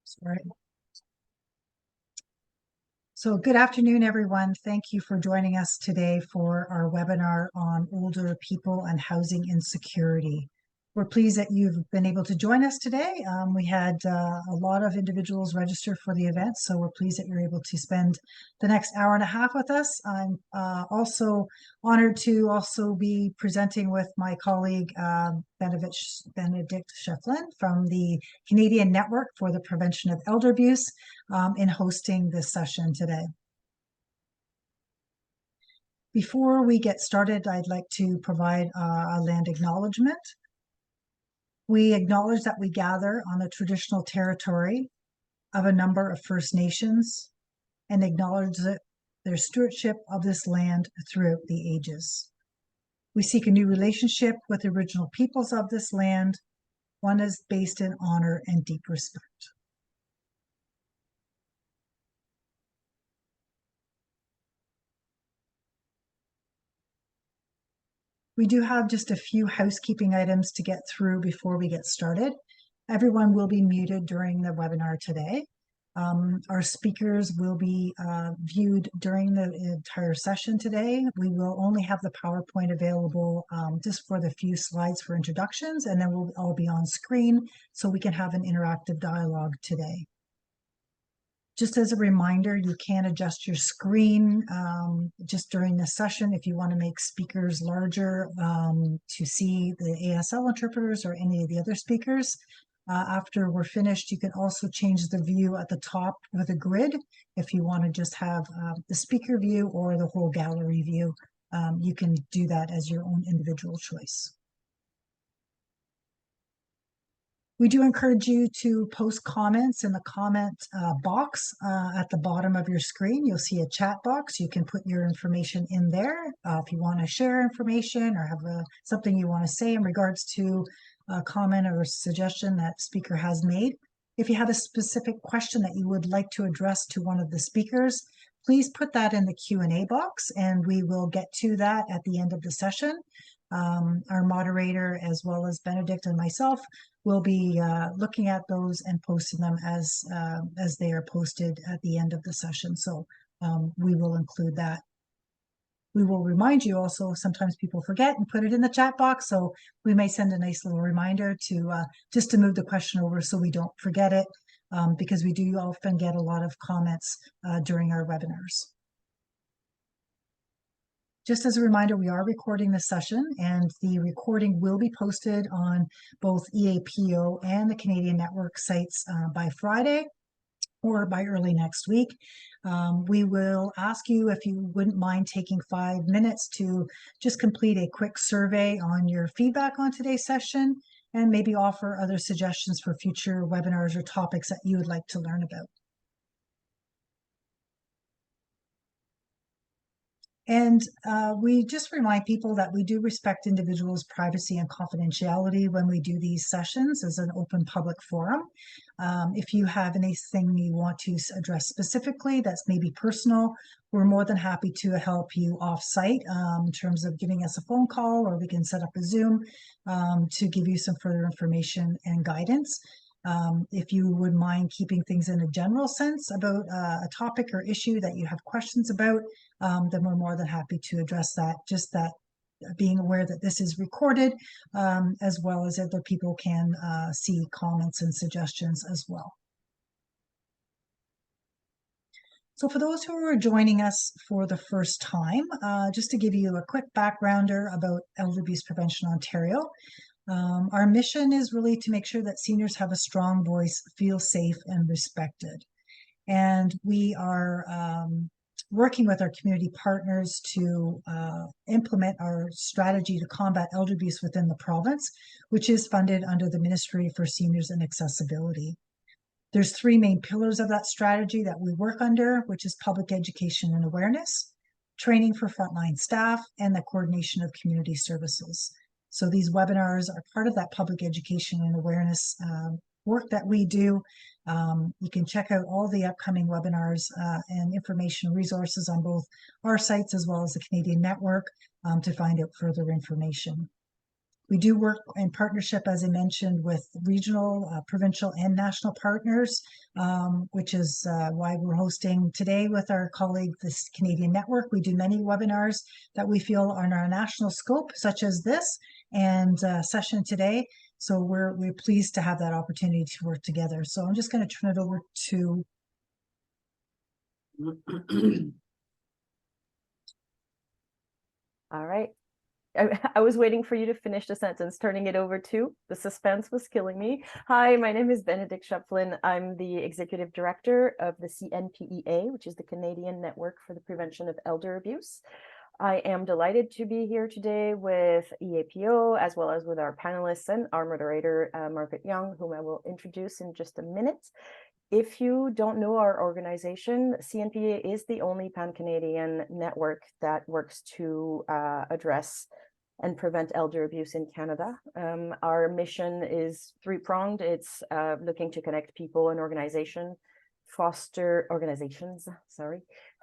Sorry. So good afternoon, everyone. Thank you for joining us today for our webinar on older people and housing insecurity. We're pleased that you've been able to join us today. We had a lot of individuals register for the event, so we're pleased that you're able to spend the next hour and a half with us. I'm also honored to also be presenting with my colleague Benedict Shefflin from the Canadian Network for the Prevention of Elder Abuse in hosting this session today. Before we get started, I'd like to provide a land acknowledgement. We acknowledge that we gather on the traditional territory of a number of First Nations and acknowledge their stewardship of this land throughout the ages. We seek a new relationship with the original peoples of this land, one is based in honor and deep respect. We do have just a few housekeeping items to get through before we get started. Everyone will be muted during the webinar today. Our speakers will be viewed during the entire session today. We will only have the PowerPoint available just for the few slides for introductions, and then we'll all be on screen so we can have an interactive dialogue today. Just as a reminder, you can adjust your screen just during the session if you want to make speakers larger to see the ASL interpreters or any of the other speakers. After we're finished, you can also change the view at the top with a grid if you want to just have the speaker view or the whole gallery view. You can do that as your own individual choice. We do encourage you to post comments in the comment box at the bottom of your screen. You'll see a chat box. You can put your information in there if you want to share information or have something you want to say in regards to a comment or a suggestion that speaker has made. If you have a specific question that you would like to address to one of the speakers, please put that in the Q&A box and we will get to that at the end of the session. Our moderator, as well as Benedict and myself, will be looking at those and posting them as they are posted at the end of the session. So we will include that. We will remind you also, sometimes people forget and put it in the chat box. So we may send a nice little reminder to just to move the question over so we don't forget it, because we do often get a lot of comments during our webinars. Just as a reminder, we are recording this session and the recording will be posted on both EAPO and the Canadian Network sites by Friday or by early next week. We will ask you if you wouldn't mind taking 5 minutes to just complete a quick survey on your feedback on today's session and maybe offer other suggestions for future webinars or topics that you would like to learn about. And we just remind people that we do respect individuals' privacy and confidentiality when we do these sessions as an open public forum. If you have anything you want to address specifically that's maybe personal, we're more than happy to help you off-site in terms of giving us a phone call, or we can set up a Zoom to give you some further information and guidance. If you would mind keeping things in a general sense about a topic or issue that you have questions about, then we're more than happy to address that. Just that being aware that this is recorded, as well as other people can see comments and suggestions as well. So for those who are joining us for the first time, just to give you a quick backgrounder about Elder Abuse Prevention Ontario. Our mission is really to make sure that seniors have a strong voice, feel safe and respected. And we are working with our community partners to implement our strategy to combat elder abuse within the province, which is funded under the Ministry for Seniors and Accessibility. There's 3 main pillars of that strategy that we work under, which is public education and awareness, training for frontline staff, and the coordination of community services. So these webinars are part of that public education and awareness work that we do. You can check out all the upcoming webinars and information resources on both our sites as well as the Canadian Network to find out further information. We do work in partnership, as I mentioned, with regional, provincial, and national partners, which is why we're hosting today with our colleague, this Canadian network. We do many webinars that we feel are on our national scope, such as this and session today. So we're pleased to have that opportunity to work together. So I'm just going to turn it over to All right. I was waiting for you to finish the sentence, turning it over to. The suspense was killing me. Hi, my name is Benedict Schöpflin. I'm the Executive Director of the CNPEA, which is the Canadian Network for the Prevention of Elder Abuse. I am delighted to be here today with EAPO, as well as with our panelists and our moderator, Margaret Young, whom I will introduce in just a minute. If you don't know our organization, CNPEA is the only pan-Canadian network that works to address and prevent elder abuse in Canada. Our mission is three-pronged. It's looking to connect people and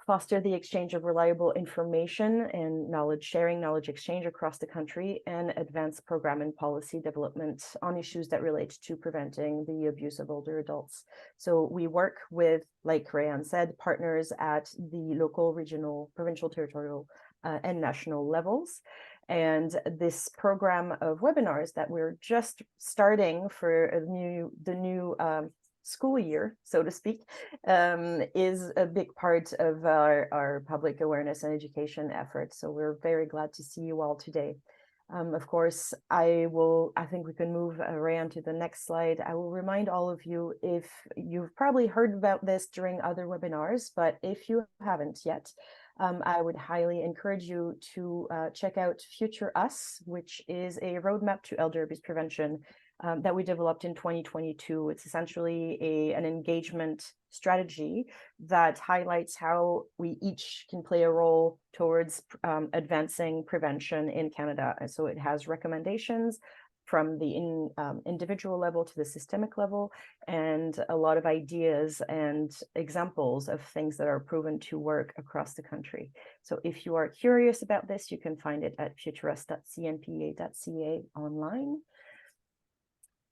foster the exchange of reliable information and knowledge sharing, knowledge exchange across the country, and advance program and policy development on issues that relate to preventing the abuse of older adults. So we work with, like Rayanne said, partners at the local, regional, provincial, territorial, and national levels. And this program of webinars that we're just starting for the new school year, so to speak, is a big part of our public awareness and education efforts. So we're very glad to see you all today. Of course, I think we can move Rayanne to the next slide. I will remind all of you, if you've probably heard about this during other webinars, but if you haven't yet, I would highly encourage you to check out Future Us, which is a roadmap to elder abuse prevention that we developed in 2022. It's essentially an engagement strategy that highlights how we each can play a role towards advancing prevention in Canada. And so it has recommendations from the individual level to the systemic level, and a lot of ideas and examples of things that are proven to work across the country. So if you are curious about this, you can find it at futurus.cnpa.ca online.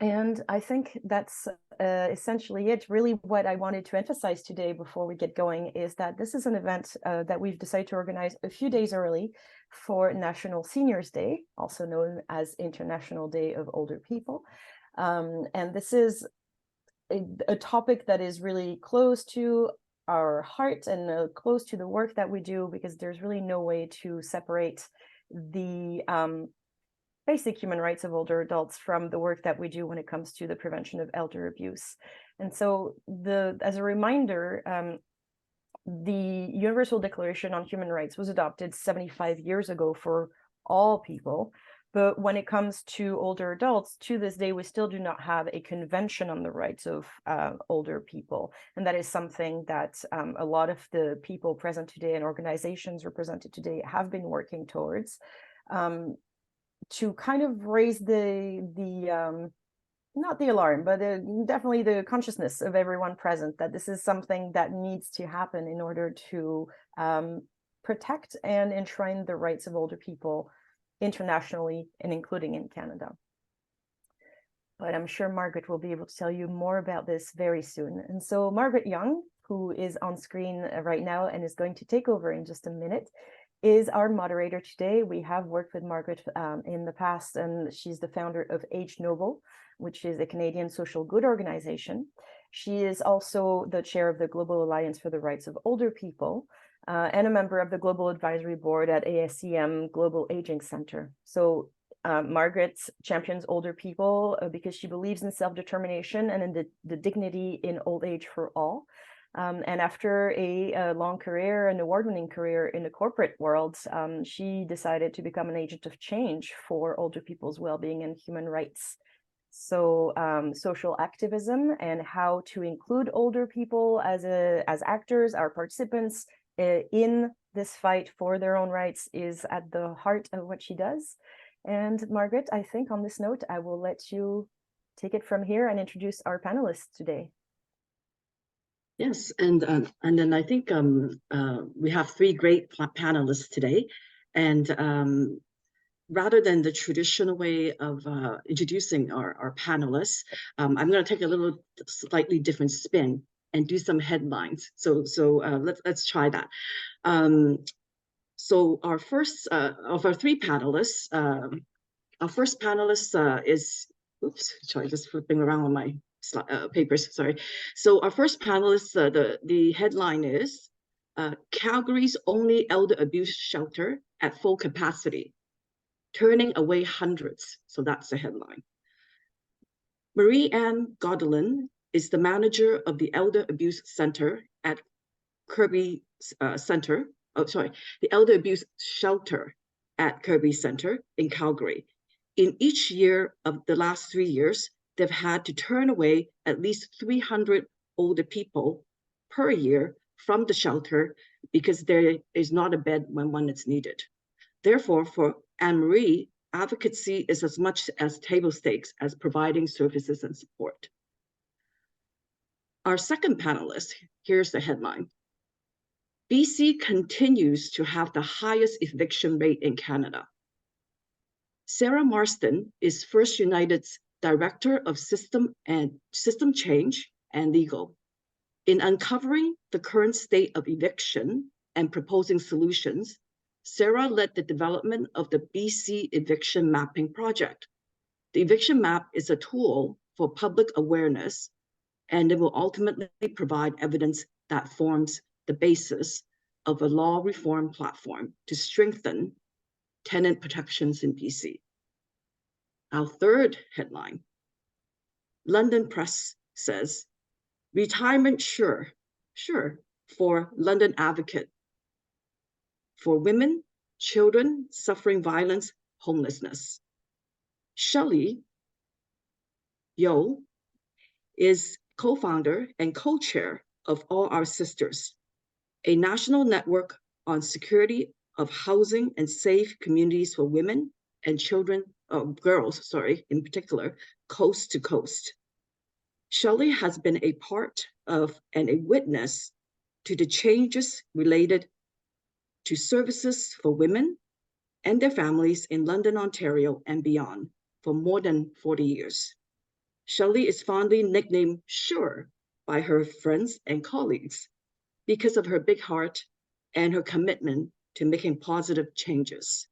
And I think that's essentially it. Really, what I wanted to emphasize today before we get going is that this is an event that we've decided to organize a few days early for National Seniors Day, also known as International Day of Older People. And this is a topic that is really close to our heart and close to the work that we do, because there's really no way to separate the basic human rights of older adults from the work that we do when it comes to the prevention of elder abuse. And so as a reminder, the Universal Declaration on Human Rights was adopted 75 years ago for all people. But when it comes to older adults, to this day, we still do not have a convention on the rights of older people. And that is something that a lot of the people present today and organizations represented today have been working towards. To kind of raise not the alarm, but definitely the consciousness of everyone present that this is something that needs to happen in order to protect and enshrine the rights of older people internationally and including in Canada. But I'm sure Margaret will be able to tell you more about this very soon. And so Margaret Young, who is on screen right now and is going to take over in just a minute, is our moderator today. We have worked with Margaret in the past, and she's the founder of Age Noble, which is a Canadian social good organization. She is also the chair of the Global Alliance for the Rights of Older People and a member of the Global Advisory Board at ASEM Global Aging Center. So Margaret champions older people because she believes in self-determination and in the dignity in old age for all. And after a long career, an award-winning career in the corporate world, she decided to become an agent of change for older people's well-being and human rights. So social activism and how to include older people as actors, our participants in this fight for their own rights is at the heart of what she does. And Margaret, I think on this note, I will let you take it from here and introduce our panelists today. Yes, and then I think we have three great panelists today, and rather than the traditional way of introducing our panelists, I'm going to take a little slightly different spin and do some headlines. So let's try that. So our first of our three panelists, our first panelist is, oops, sorry, just flipping around on my papers, sorry. So our first panelist, the headline is, Calgary's only elder abuse shelter at full capacity, turning away hundreds. So that's the headline. Marie-Anne Godolin is the manager of the Elder Abuse Center at Kirby Center, the Elder Abuse Shelter at Kirby Center in Calgary. In each year of the last 3 years, they've had to turn away at least 300 older people per year from the shelter because there is not a bed when one is needed. Therefore, for Anne-Marie, advocacy is as much as table stakes as providing services and support. Our second panelist, here's the headline. BC continues to have the highest eviction rate in Canada. Sarah Marston is First United's Director of System Change and Legal. In uncovering the current state of eviction and proposing solutions, Sarah led the development of the BC Eviction Mapping Project. The eviction map is a tool for public awareness, and it will ultimately provide evidence that forms the basis of a law reform platform to strengthen tenant protections in BC. Our third headline, London Press says, retirement sure for London Advocate for women, children suffering violence, homelessness. Shelley Yo is co-founder and co-chair of All Our Sisters, a national network on security of housing and safe communities for women and children, girls, in particular, coast to coast. Shelley has been a part of and a witness to the changes related to services for women and their families in London, Ontario, and beyond for more than 40 years. Shelley is fondly nicknamed Sure by her friends and colleagues because of her big heart and her commitment to making positive changes.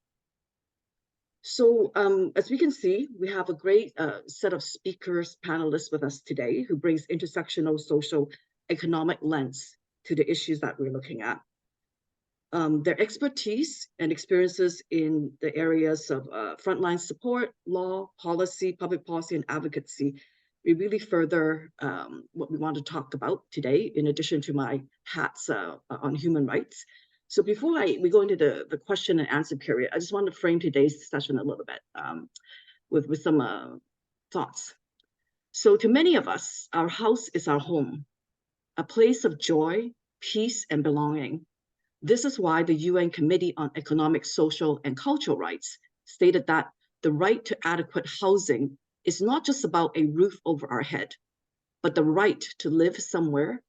So as we can see, we have a great set of speakers, panelists with us today who brings intersectional social economic lens to the issues that we're looking at. Their expertise and experiences in the areas of frontline support, law, policy, public policy, and advocacy, we really further what we want to talk about today, in addition to my hats on human rights. So before we go into the question and answer period, I just want to frame today's session a little bit with some thoughts. So to many of us, our house is our home, a place of joy, peace, and belonging. This is why the UN Committee on Economic, Social, and Cultural Rights stated that the right to adequate housing is not just about a roof over our head, but the right to live somewhere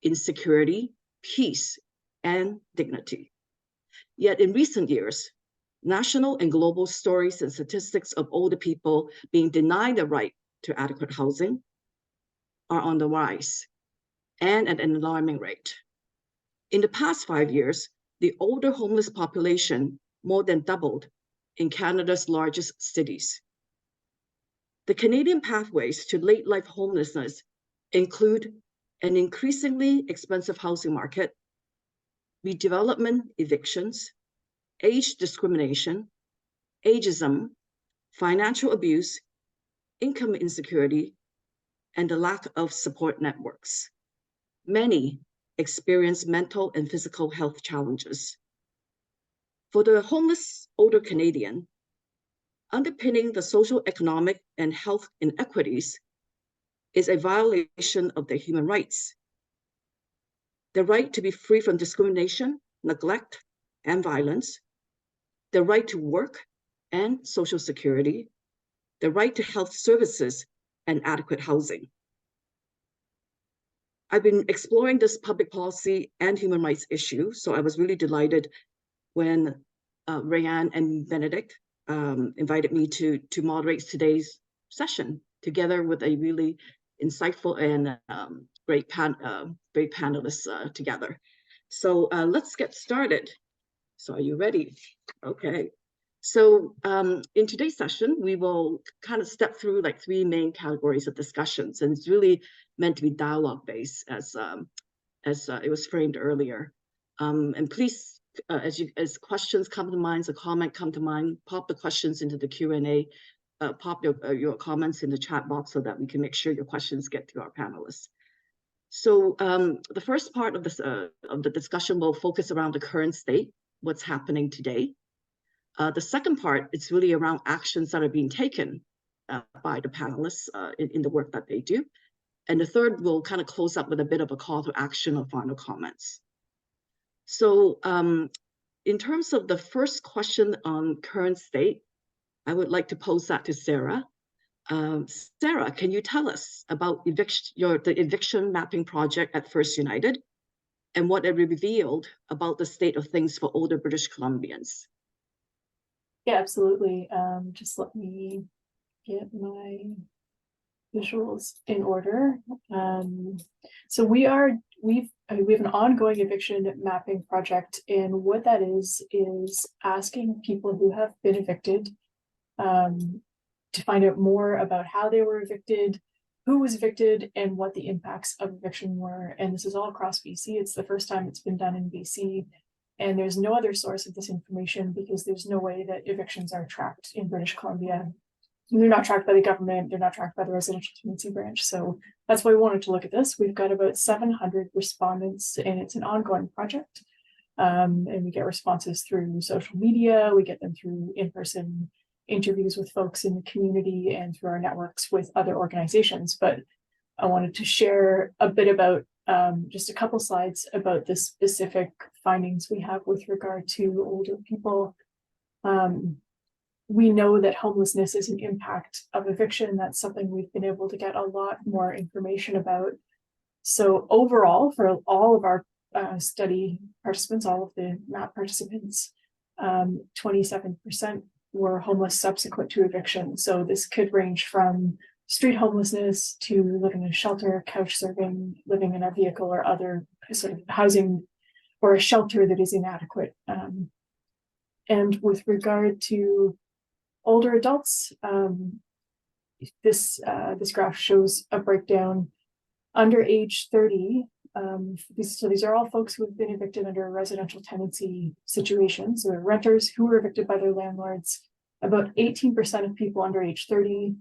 in security, peace, and dignity. Yet in recent years, national and global stories and statistics of older people being denied the right to adequate housing are on the rise, and at an alarming rate. In the past 5 years, the older homeless population more than doubled in Canada's largest cities. The Canadian pathways to late life homelessness include an increasingly expensive housing market, redevelopment evictions, age discrimination, ageism, financial abuse, income insecurity, and the lack of support networks. Many experience mental and physical health challenges. For the homeless older Canadian, underpinning the social, economic, and health inequities is a violation of their human rights. The right to be free from discrimination, neglect, and violence, the right to work and social security, the right to health services and adequate housing. I've been exploring this public policy and human rights issue, so I was really delighted when Rayanne and Benedict invited me to moderate today's session together with a really insightful and great panelists together. So let's get started. So are you ready? Okay. So in today's session, we will kind of step through like 3 main categories of discussions, and it's really meant to be dialogue-based as it was framed earlier. And please, as questions come to mind, as a comment come to mind, pop the questions into the Q&A, pop your comments in the chat box so that we can make sure your questions get to our panelists. So the first part of this of the discussion will focus around the current state, what's happening today. The second part is really around actions that are being taken by the panelists in the work that they do. And the third will kind of close up with a bit of a call to action or final comments. So in terms of the first question on current state, I would like to pose that to Sarah. Sarah, can you tell us about the eviction mapping project at First United and what it revealed about the state of things for older British Columbians? Yeah, absolutely. Just let me get my visuals in order. So we have an ongoing eviction mapping project, and what that is asking people who have been evicted to find out more about how they were evicted, who was evicted, and what the impacts of eviction were. And this is all across BC. It's the first time it's been done in BC. And there's no other source of this information because there's no way that evictions are tracked in British Columbia. They're not tracked by the government. They're not tracked by the residential tenancy branch. So that's why we wanted to look at this. We've got about 700 respondents, and it's an ongoing project. And we get responses through social media. We get them through in-person interviews with folks in the community and through our networks with other organizations. But I wanted to share a bit about just a couple slides about the specific findings we have with regard to older people. We know that homelessness is an impact of eviction. That's something we've been able to get a lot more information about. So overall, for all of our study participants, all of the MAP participants, 27% were homeless subsequent to eviction. So this could range from street homelessness to living in a shelter, couch surfing, living in a vehicle or other sort of housing or a shelter that is inadequate. And with regard to older adults, this graph shows a breakdown under age 30. So these are all folks who have been evicted under a residential tenancy situation. So they're renters who were evicted by their landlords. About 18% of people under age 30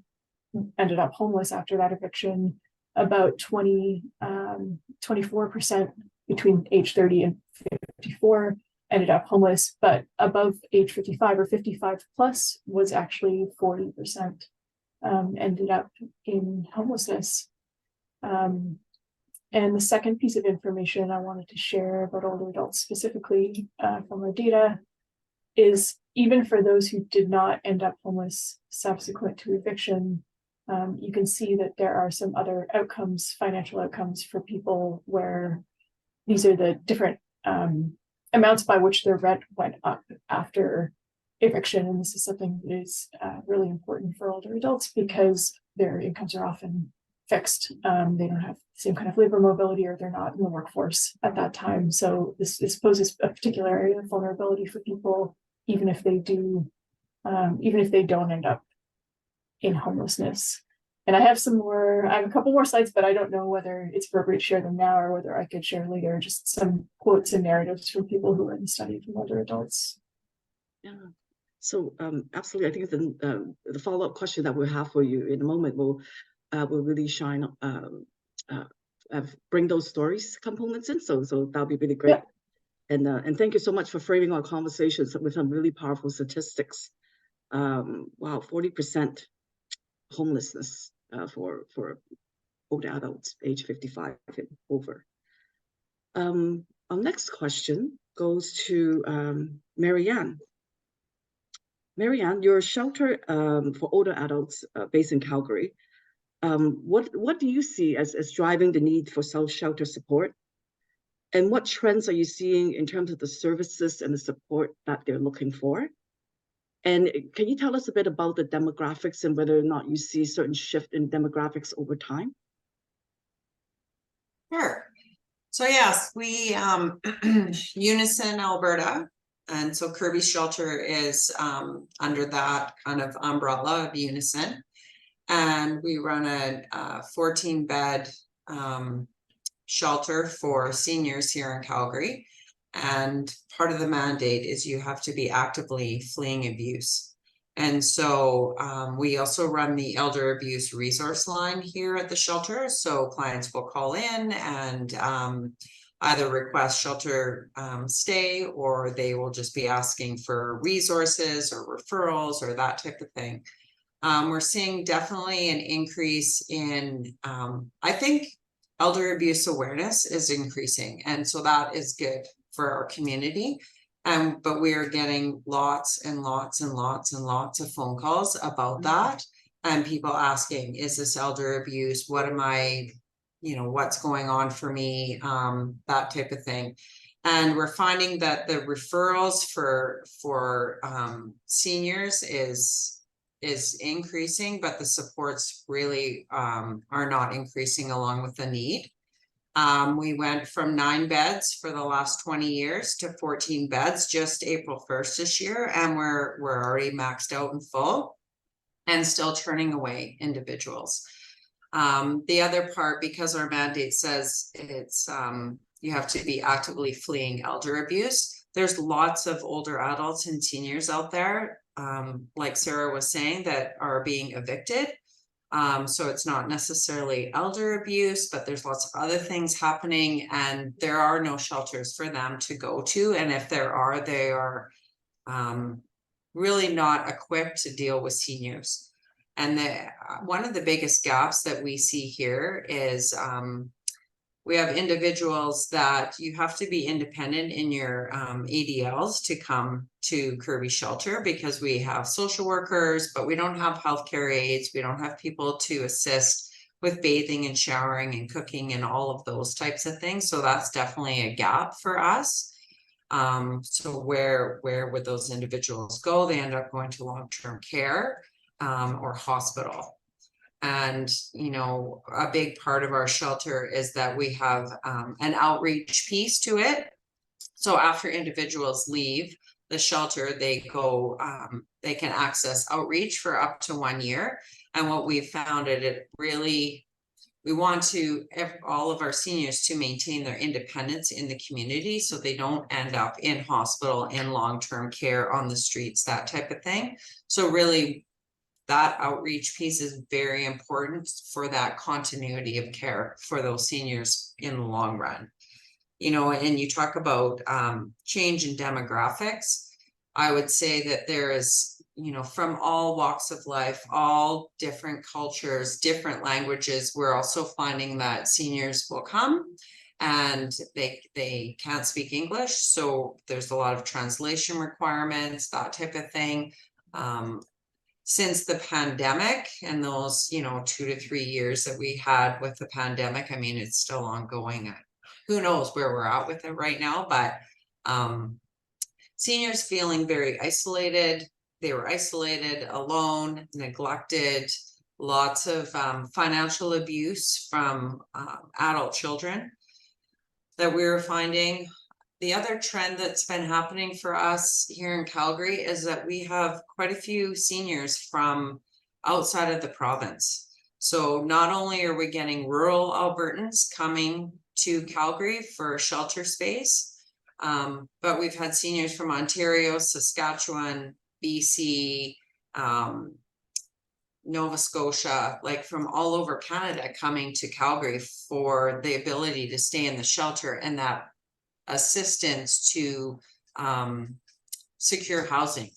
ended up homeless after that eviction. About 24% between age 30 and 54 ended up homeless, but above age 55 or 55 plus was actually 40% ended up in homelessness. And the second piece of information I wanted to share about older adults specifically from our data is even for those who did not end up homeless subsequent to eviction, you can see that there are some other outcomes, financial outcomes for people where these are the different amounts by which their rent went up after eviction. And this is something that is really important for older adults because their incomes are often fixed. They don't have the same kind of labor mobility, or they're not in the workforce at that time. So this poses a particular area of vulnerability for people, even if they don't end up in homelessness. And I have a couple more slides, but I don't know whether it's appropriate to share them now or whether I could share later, just some quotes and narratives from people who are in the study from older adults. Yeah, so absolutely. I think the follow-up question that we'll have for you in a moment will really shine, bring those stories components in. So that'll be really great. Yeah. And thank you so much for framing our conversations with some really powerful statistics. Wow, 40% homelessness for older adults, age 55 and over. Our next question goes to Marianne. Marianne, your shelter for older adults based in Calgary. What do you see as driving the need for self-shelter support? And what trends are you seeing in terms of the services and the support that they're looking for? And can you tell us a bit about the demographics and whether or not you see certain shift in demographics over time? Sure. So yes, we Unison Alberta, and so Kirby's shelter is under that kind of umbrella of Unison, and we run a 14-bed shelter for seniors here in Calgary. And part of the mandate is you have to be actively fleeing abuse. And so we also run the elder abuse resource line here at the shelter. So clients will call in and either request shelter stay, or they will just be asking for resources or referrals or that type of thing. We're seeing definitely an increase in, I think elder abuse awareness is increasing. And so that is good for our community. But we are getting lots and lots and lots and lots of phone calls about that. And people asking, is this elder abuse? What am I, what's going on for me? That type of thing. And we're finding that the referrals for seniors is increasing, but the supports really are not increasing along with the need. We went from 9 beds for the last 20 years to 14 beds just April 1st this year, and we're already maxed out and full and still turning away individuals. The other part, because our mandate says it's you have to be actively fleeing elder abuse, there's lots of older adults and seniors out there, like Sarah was saying, that are being evicted. So it's not necessarily elder abuse, but there's lots of other things happening, and there are no shelters for them to go to. And if there are, they are really not equipped to deal with seniors. And one of the biggest gaps that we see here is we have individuals that you have to be independent in your ADLs to come to Kirby Shelter, because we have social workers, but we don't have healthcare aides. We don't have people to assist with bathing and showering and cooking and all of those types of things. So that's definitely a gap for us. So where would those individuals go? They end up going to long-term care or hospital. And, a big part of our shelter is that we have an outreach piece to it. So after individuals leave the shelter, they go, they can access outreach for up to 1 year. And what we've found it really, we want all of our seniors to maintain their independence in the community, so they don't end up in hospital, in long-term care, on the streets, that type of thing. So really, that outreach piece is very important for that continuity of care for those seniors in the long run. And you talk about change in demographics. I would say that there is, from all walks of life, all different cultures, different languages, we're also finding that seniors will come and they can't speak English. So there's a lot of translation requirements, that type of thing. Since the pandemic and those, 2 to 3 years that we had with the pandemic, I mean, it's still ongoing. Who knows where we're at with it right now, but seniors feeling very isolated. They were isolated, alone, neglected, lots of financial abuse from adult children that we were finding. The other trend that's been happening for us here in Calgary is that we have quite a few seniors from outside of the province. So not only are we getting rural Albertans coming to Calgary for shelter space, but we've had seniors from Ontario, Saskatchewan, BC, Nova Scotia, like from all over Canada, coming to Calgary for the ability to stay in the shelter and that assistance to secure housing.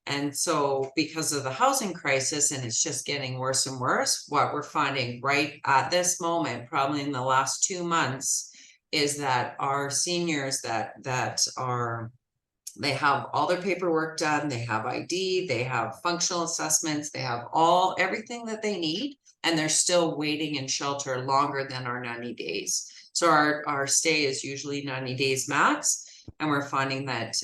And so because of the housing crisis, and it's just getting worse and worse, what we're finding right at this moment, probably in the last 2 months, is that our seniors they have all their paperwork done, they have ID, they have functional assessments, they have everything that they need, and they're still waiting in shelter longer than our 90 days. So our stay is usually 90 days max. And we're finding that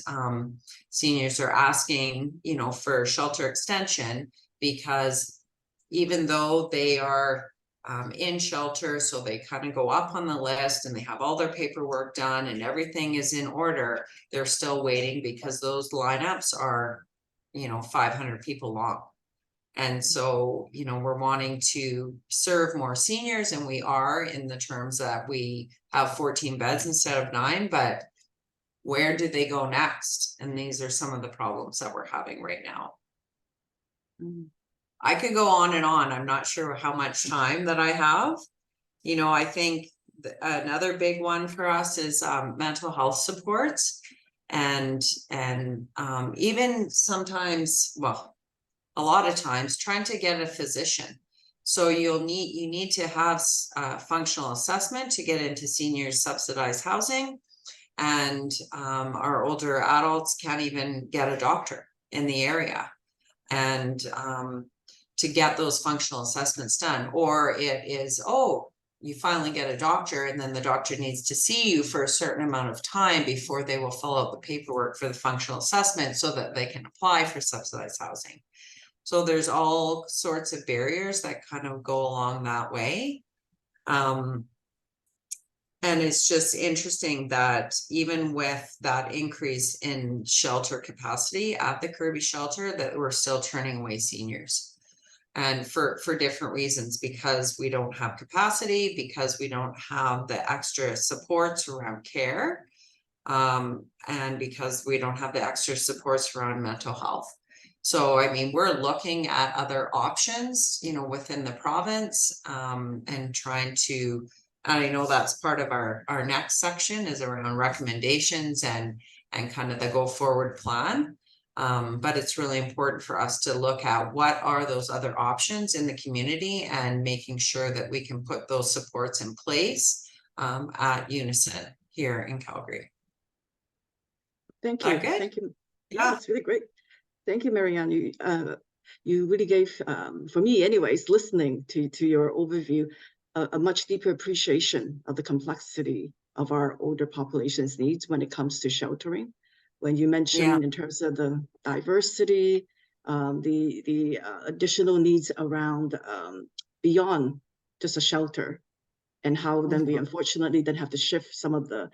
seniors are asking, you know, for shelter extension, because even though they are in shelter, so they kind of go up on the list and they have all their paperwork done and everything is in order, they're still waiting because those lineups are, you know, 500 people long. And so, you know, we're wanting to serve more seniors, and we are, in the terms that we have 14 beds instead of 9, but where do they go next? And these are some of the problems that we're having right now. I could go on and on. I'm not sure how much time that I have. You know, I think another big one for us is mental health supports, and even sometimes, well, a lot of times trying to get a physician. So you need to have functional assessment to get into seniors subsidized housing. And our older adults can't even get a doctor in the area. And to get those functional assessments done, or it is, oh, you finally get a doctor, and then the doctor needs to see you for a certain amount of time before they will fill out the paperwork for the functional assessment so that they can apply for subsidized housing. So there's all sorts of barriers that kind of go along that way. And it's just interesting that even with that increase in shelter capacity at the Kirby shelter, that we're still turning away seniors. And for different reasons, because we don't have capacity, because we don't have the extra supports around care, and because we don't have the extra supports around mental health. So, I mean, we're looking at other options, you know, within the province, and trying to, and I know that's part of our next section is around recommendations and kind of the go forward plan. But it's really important for us to look at what are those other options in the community and making sure that we can put those supports in place at Unison here in Calgary. Thank you. Okay. Thank you. Yeah. That's really great. Thank you, Marianne. You really gave, for me anyways, listening to your overview, a much deeper appreciation of the complexity of our older population's needs when it comes to sheltering. When you mentioned in terms of the diversity, the additional needs around beyond just a shelter, and how then we unfortunately then have to shift some of the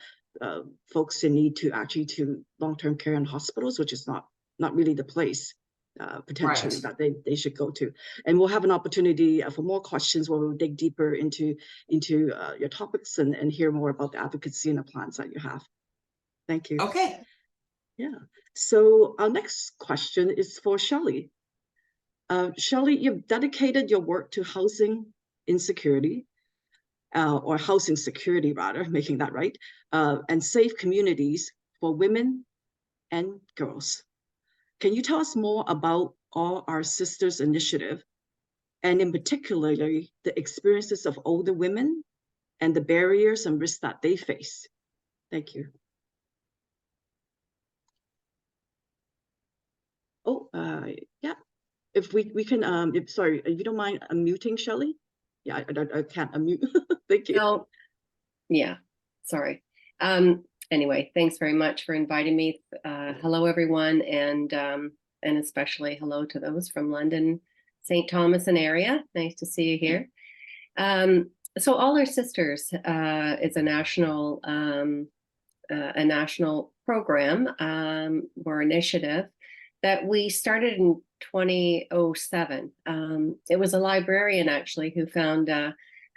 folks in need to actually to long-term care in hospitals, which is not really the place potentially that they should go to. And we'll have an opportunity for more questions where we'll dig deeper into your topics and hear more about the advocacy and the plans that you have. Thank you. Okay. Yeah. So our next question is for Shelley. Shelley, you've dedicated your work to housing insecurity, or housing security rather, making that right, and safe communities for women and girls. Can you tell us more about All Our Sisters initiative, and in particularly the experiences of older women and the barriers and risks that they face? Thank you. Oh, yeah. If we can, sorry, if you don't mind unmuting, Shelley? Yeah, I can't unmute. Thank you. No. Yeah, sorry. Anyway, thanks very much for inviting me. Hello, everyone, and especially hello to those from London, St. Thomas and area. Nice to see you here. So All Our Sisters is a national program or initiative that we started in 2007. It was a librarian actually who found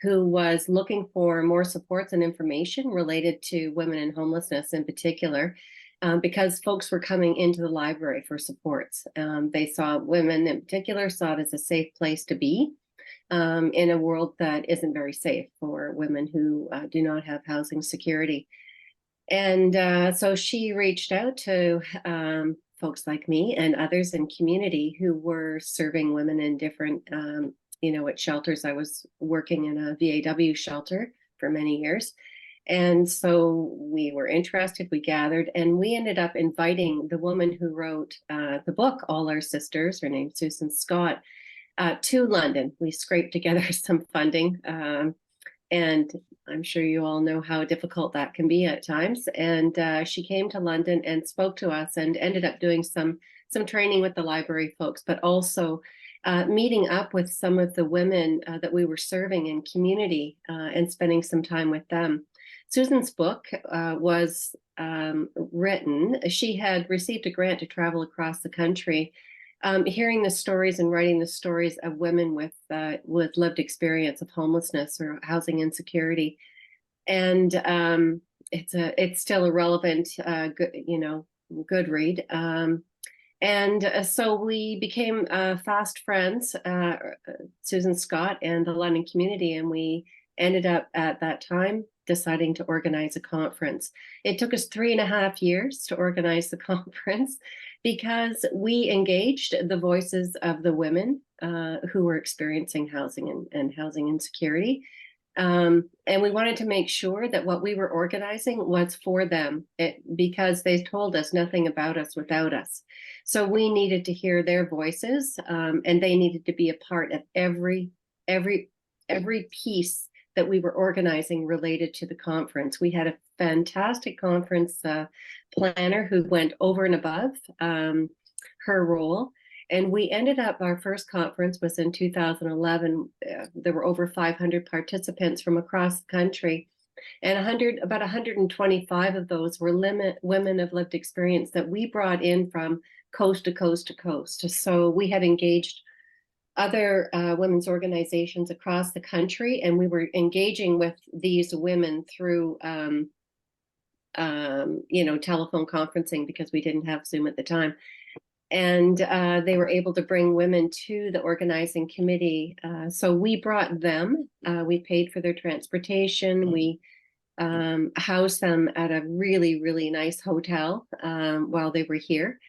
who was looking for more supports and information related to women in homelessness in particular, because folks were coming into the library for supports. They saw women in particular, saw it as a safe place to be in a world that isn't very safe for women who do not have housing security. And so she reached out to folks like me and others in community who were serving women in different at shelters. I was working in a VAW shelter for many years. And so we were interested, we gathered, and we ended up inviting the woman who wrote the book, All Our Sisters, her name's Susan Scott, to London. We scraped together some funding and I'm sure you all know how difficult that can be at times. And she came to London and spoke to us and ended up doing some training with the library folks, but also meeting up with some of the women that we were serving in community and spending some time with them. Susan's book was written. She had received a grant to travel across the country, hearing the stories and writing the stories of women with lived experience of homelessness or housing insecurity, and it's still a relevant, good read. And so we became fast friends, Susan Scott and the London community, and we ended up at that time deciding to organize a conference. It took us 3.5 years to organize the conference because we engaged the voices of the women who were experiencing housing and housing insecurity. And we wanted to make sure that what we were organizing was for them, because they told us nothing about us without us. So we needed to hear their voices, and they needed to be a part of every piece that we were organizing related to the conference. We had a fantastic conference planner who went over and above her role. And we ended up, our first conference was in 2011. There were over 500 participants from across the country. And about 125 of those were women of lived experience that we brought in from coast to coast to coast. So we had engaged other women's organizations across the country, and we were engaging with these women through telephone conferencing, because we didn't have Zoom at the time. And they were able to bring women to the organizing committee. So we brought them, we paid for their transportation, we housed them at a really, really nice hotel while they were here.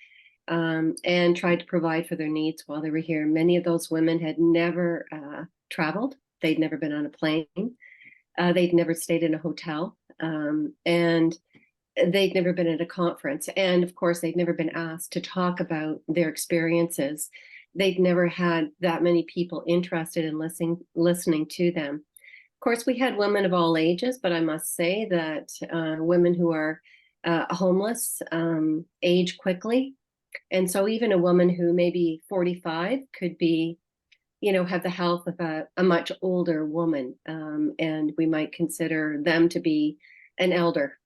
And tried to provide for their needs while they were here. Many of those women had never traveled. They'd never been on a plane. They'd never stayed in a hotel. And they'd never been at a conference. And of course, they'd never been asked to talk about their experiences. They'd never had that many people interested in listening to them. Of course, we had women of all ages, but I must say that women who are homeless age quickly. And so even a woman who may be 45 could be, have the health of a much older woman. And we might consider them to be an elder.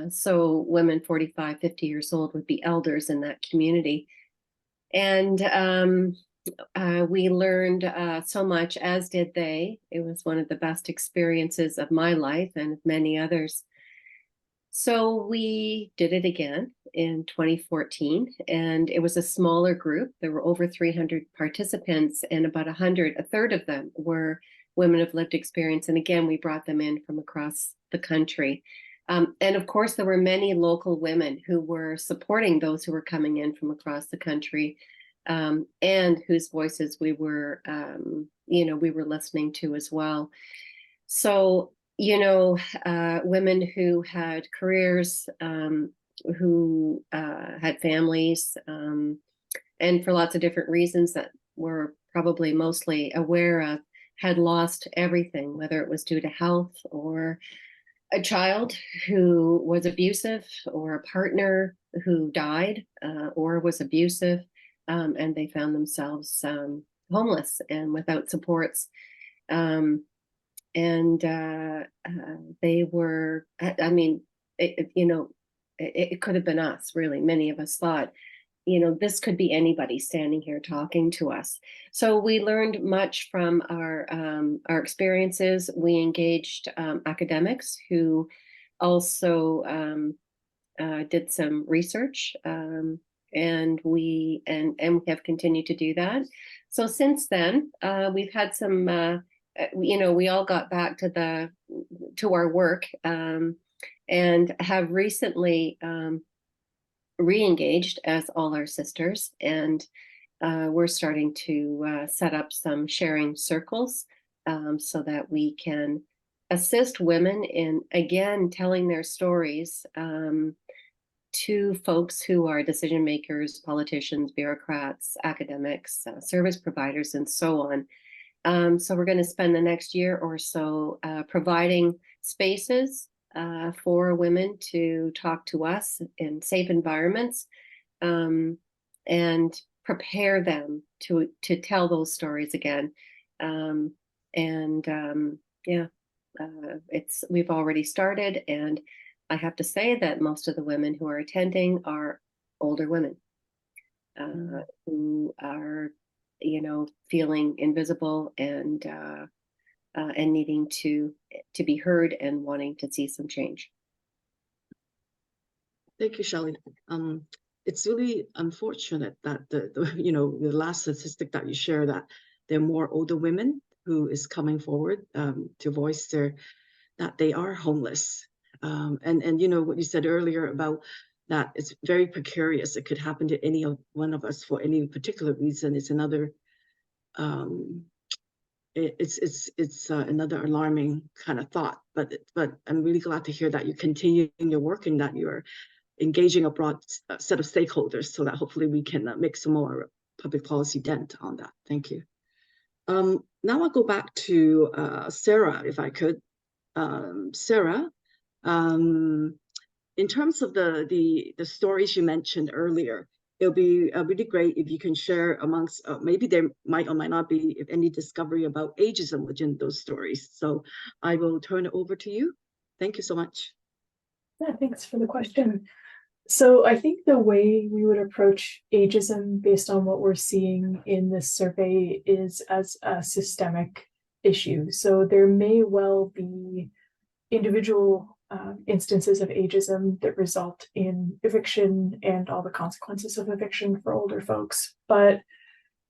So women 45, 50 years old would be elders in that community. And we learned so much, as did they. It was one of the best experiences of my life and of many others. So we did it again in 2014, and it was a smaller group. There were over 300 participants, and about a third of them were women of lived experience. And again, we brought them in from across the country. And of course, there were many local women who were supporting those who were coming in from across the country, and whose voices we were listening to as well. So, women who had careers, who had families, and for lots of different reasons that we're probably mostly aware of, had lost everything, whether it was due to health or a child who was abusive, or a partner who died or was abusive, and they found themselves homeless and without supports. They were, it could have been us, really. Many of us thought, this could be anybody standing here talking to us. So we learned much from our experiences. We engaged academics who also did some research, and we have continued to do that. So since then, we've had some. We all got back to our work, and have recently re-engaged as all our sisters, and we're starting to set up some sharing circles so that we can assist women in, again, telling their stories to folks who are decision makers, politicians, bureaucrats, academics, service providers, and so on. So we're going to spend the next year or so providing spaces for women to talk to us in safe environments, and prepare them to tell those stories again. Yeah, we've already started, and I have to say that most of the women who are attending are older women who are, feeling invisible and needing to be heard and wanting to see some change. Thank you, Shelley. It's really unfortunate that the last statistic that you share, that there are more older women who is coming forward to voice that they are homeless. And what you said earlier about that, it's very precarious. It could happen to any one of us for any particular reason. It's another it's another alarming kind of thought. But I'm really glad to hear that you continue in your work and that you're engaging a broad set of stakeholders so that hopefully we can make some more public policy dent on that. Thank you. Now I'll go back to Sarah, if I could. Sarah, in terms of the stories you mentioned earlier, it'll be really great if you can share amongst, maybe there might or might not be any discovery about ageism within those stories. So I will turn it over to you. Thank you so much. Yeah, thanks for the question. So I think the way we would approach ageism based on what we're seeing in this survey is as a systemic issue. So there may well be individual instances of ageism that result in eviction and all the consequences of eviction for older folks. But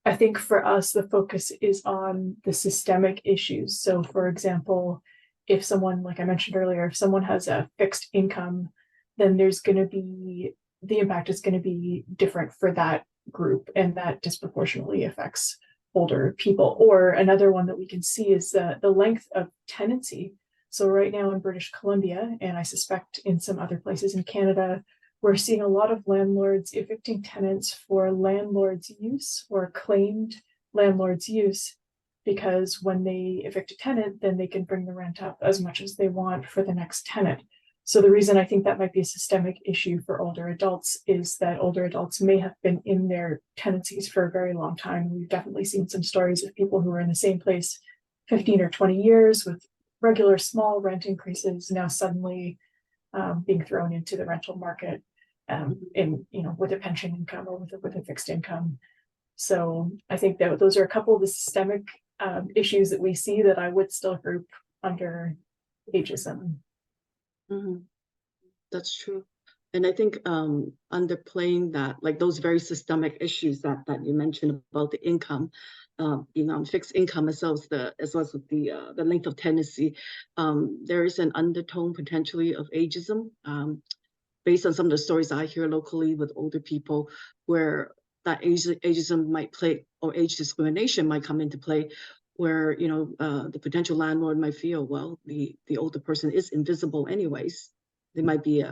I think for us, the focus is on the systemic issues. So for example, if someone, like I mentioned earlier, if someone has a fixed income, then there's going to be, the impact is going to be different for that group, and that disproportionately affects older people. Or another one that we can see is the length of tenancy. So right now in British Columbia, and I suspect in some other places in Canada, we're seeing a lot of landlords evicting tenants for landlord's use or claimed landlord's use, because when they evict a tenant, then they can bring the rent up as much as they want for the next tenant. So the reason I think that might be a systemic issue for older adults is that older adults may have been in their tenancies for a very long time. We've definitely seen some stories of people who were in the same place 15 or 20 years with regular small rent increases, now suddenly being thrown into the rental market with a pension income or with a fixed income. So I think that those are a couple of the systemic issues that we see that I would still group under ageism. Mm-hmm. That's true. And I think underplaying that, like those very systemic issues that you mentioned about the income, fixed income as well as the length of tenancy, there is an undertone potentially of ageism, based on some of the stories I hear locally with older people, where that ageism might play, or age discrimination might come into play, where the potential landlord might feel, well, the older person is invisible anyways. They might be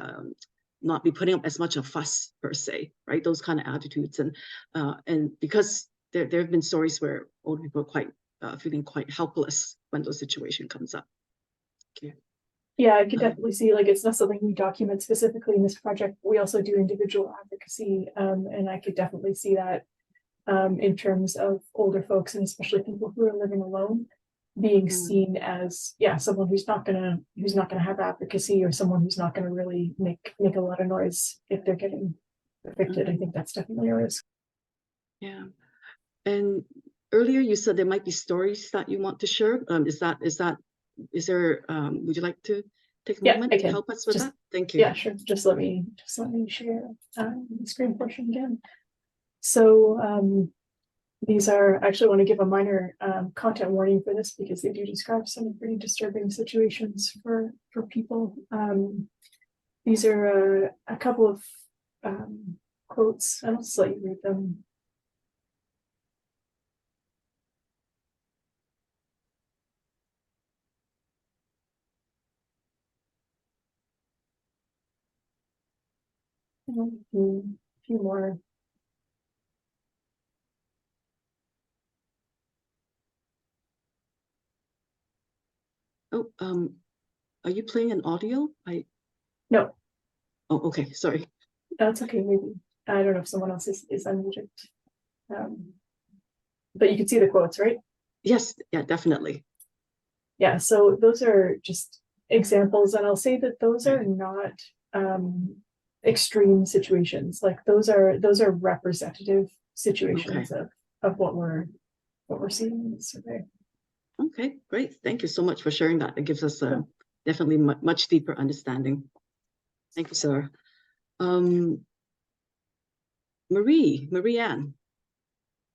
not be putting up as much of a fuss per se, right? Those kind of attitudes, and because there have been stories where older people are quite feeling quite helpless when those situation comes up. Okay. Yeah, I could definitely see, like, it's not something we document specifically in this project. We also do individual advocacy, and I could definitely see that in terms of older folks, and especially people who are living alone, being seen as, someone who's not gonna have advocacy, or someone who's not gonna really make a lot of noise if they're getting evicted. I think that's definitely a risk. Yeah. And earlier you said there might be stories that you want to share. Is there, would you like to take a moment to help us with that? Thank you. Yeah, sure. Just let me share the screen portion again. So these are, I actually want to give a minor content warning for this, because they do describe some pretty disturbing situations for people. These are a couple of quotes. I'll just let you read them. A few more. Oh, are you playing an audio? No, Oh, okay, sorry. that's okay, maybe. I don't know if someone else is unmuted. But you can see the quotes, right? Yes, yeah, definitely. Yeah, so those are just examples, and I'll say that those are not extreme situations. Like those are representative situations of what we're seeing in the survey. Okay, great. Thank you so much for sharing that. It gives us definitely much deeper understanding. Thank you, Sarah. Marie Ann.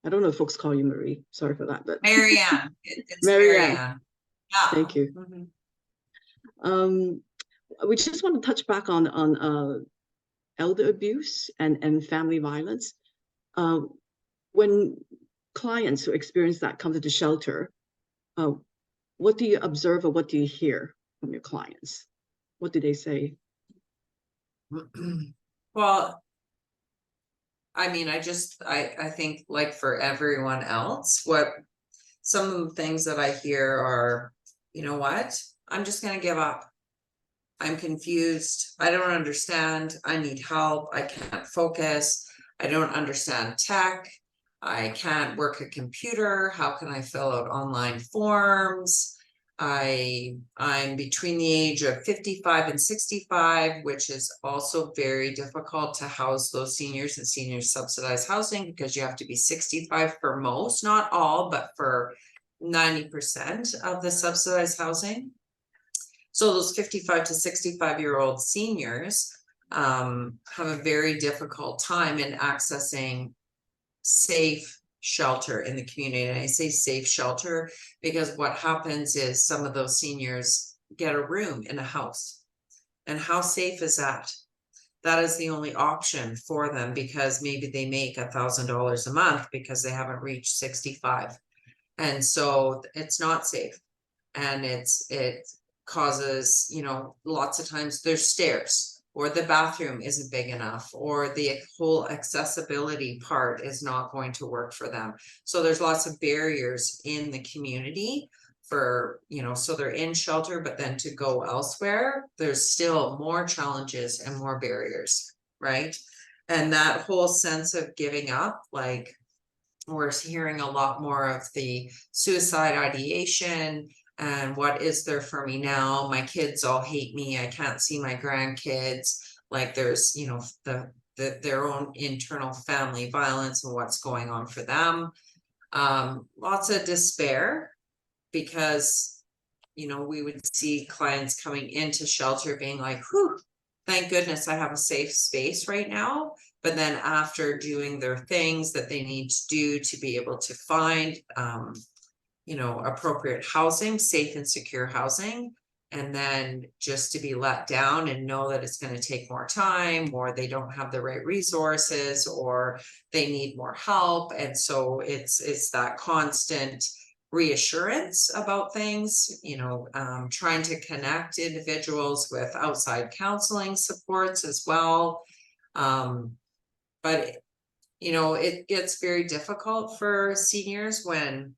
I don't know if folks call you Marie. Sorry for that, but Marianne. It's Marianne. Marianne. Yeah. Thank you. We just want to touch back on elder abuse and family violence. When clients who experience that come to the shelter, what do you observe or what do you hear from your clients? What do they say? Well, I mean, I think like for everyone else, what some of the things that I hear are, you know what? I'm just going to give up. I'm confused. I don't understand. I need help. I can't focus. I don't understand tech. I can't work a computer. How can I fill out online forms? I'm between the age of 55 and 65, which is also very difficult to house those seniors in senior subsidized housing because you have to be 65 for most, not all, but for 90% of the subsidized housing. So those 55 to 65-year-old seniors have a very difficult time in accessing safe shelter in the community. And I say safe shelter because what happens is some of those seniors get a room in a house. And how safe is that? That is the only option for them because maybe they make $1,000 a month because they haven't reached 65. And so it's not safe. And it causes, you know, lots of times there's stairs or the bathroom isn't big enough or the whole accessibility part is not going to work for them. So there's lots of barriers in the community for, you know, so they're in shelter, but then to go elsewhere, there's still more challenges and more barriers, right? And that whole sense of giving up, like we're hearing a lot more of the suicide ideation and what is there for me now? My kids all hate me. I can't see my grandkids. Like there's, you know, their own internal family violence and what's going on for them. Lots of despair because, you know, we would see clients coming into shelter being like, whew, thank goodness I have a safe space right now. But then after doing their things that they need to do to be able to find, you know, appropriate housing, safe and secure housing, and then just to be let down and know that it's going to take more time or they don't have the right resources or they need more help. And so it's that constant reassurance about things, you know, trying to connect individuals with outside counseling supports as well. But, you know, it gets very difficult for seniors when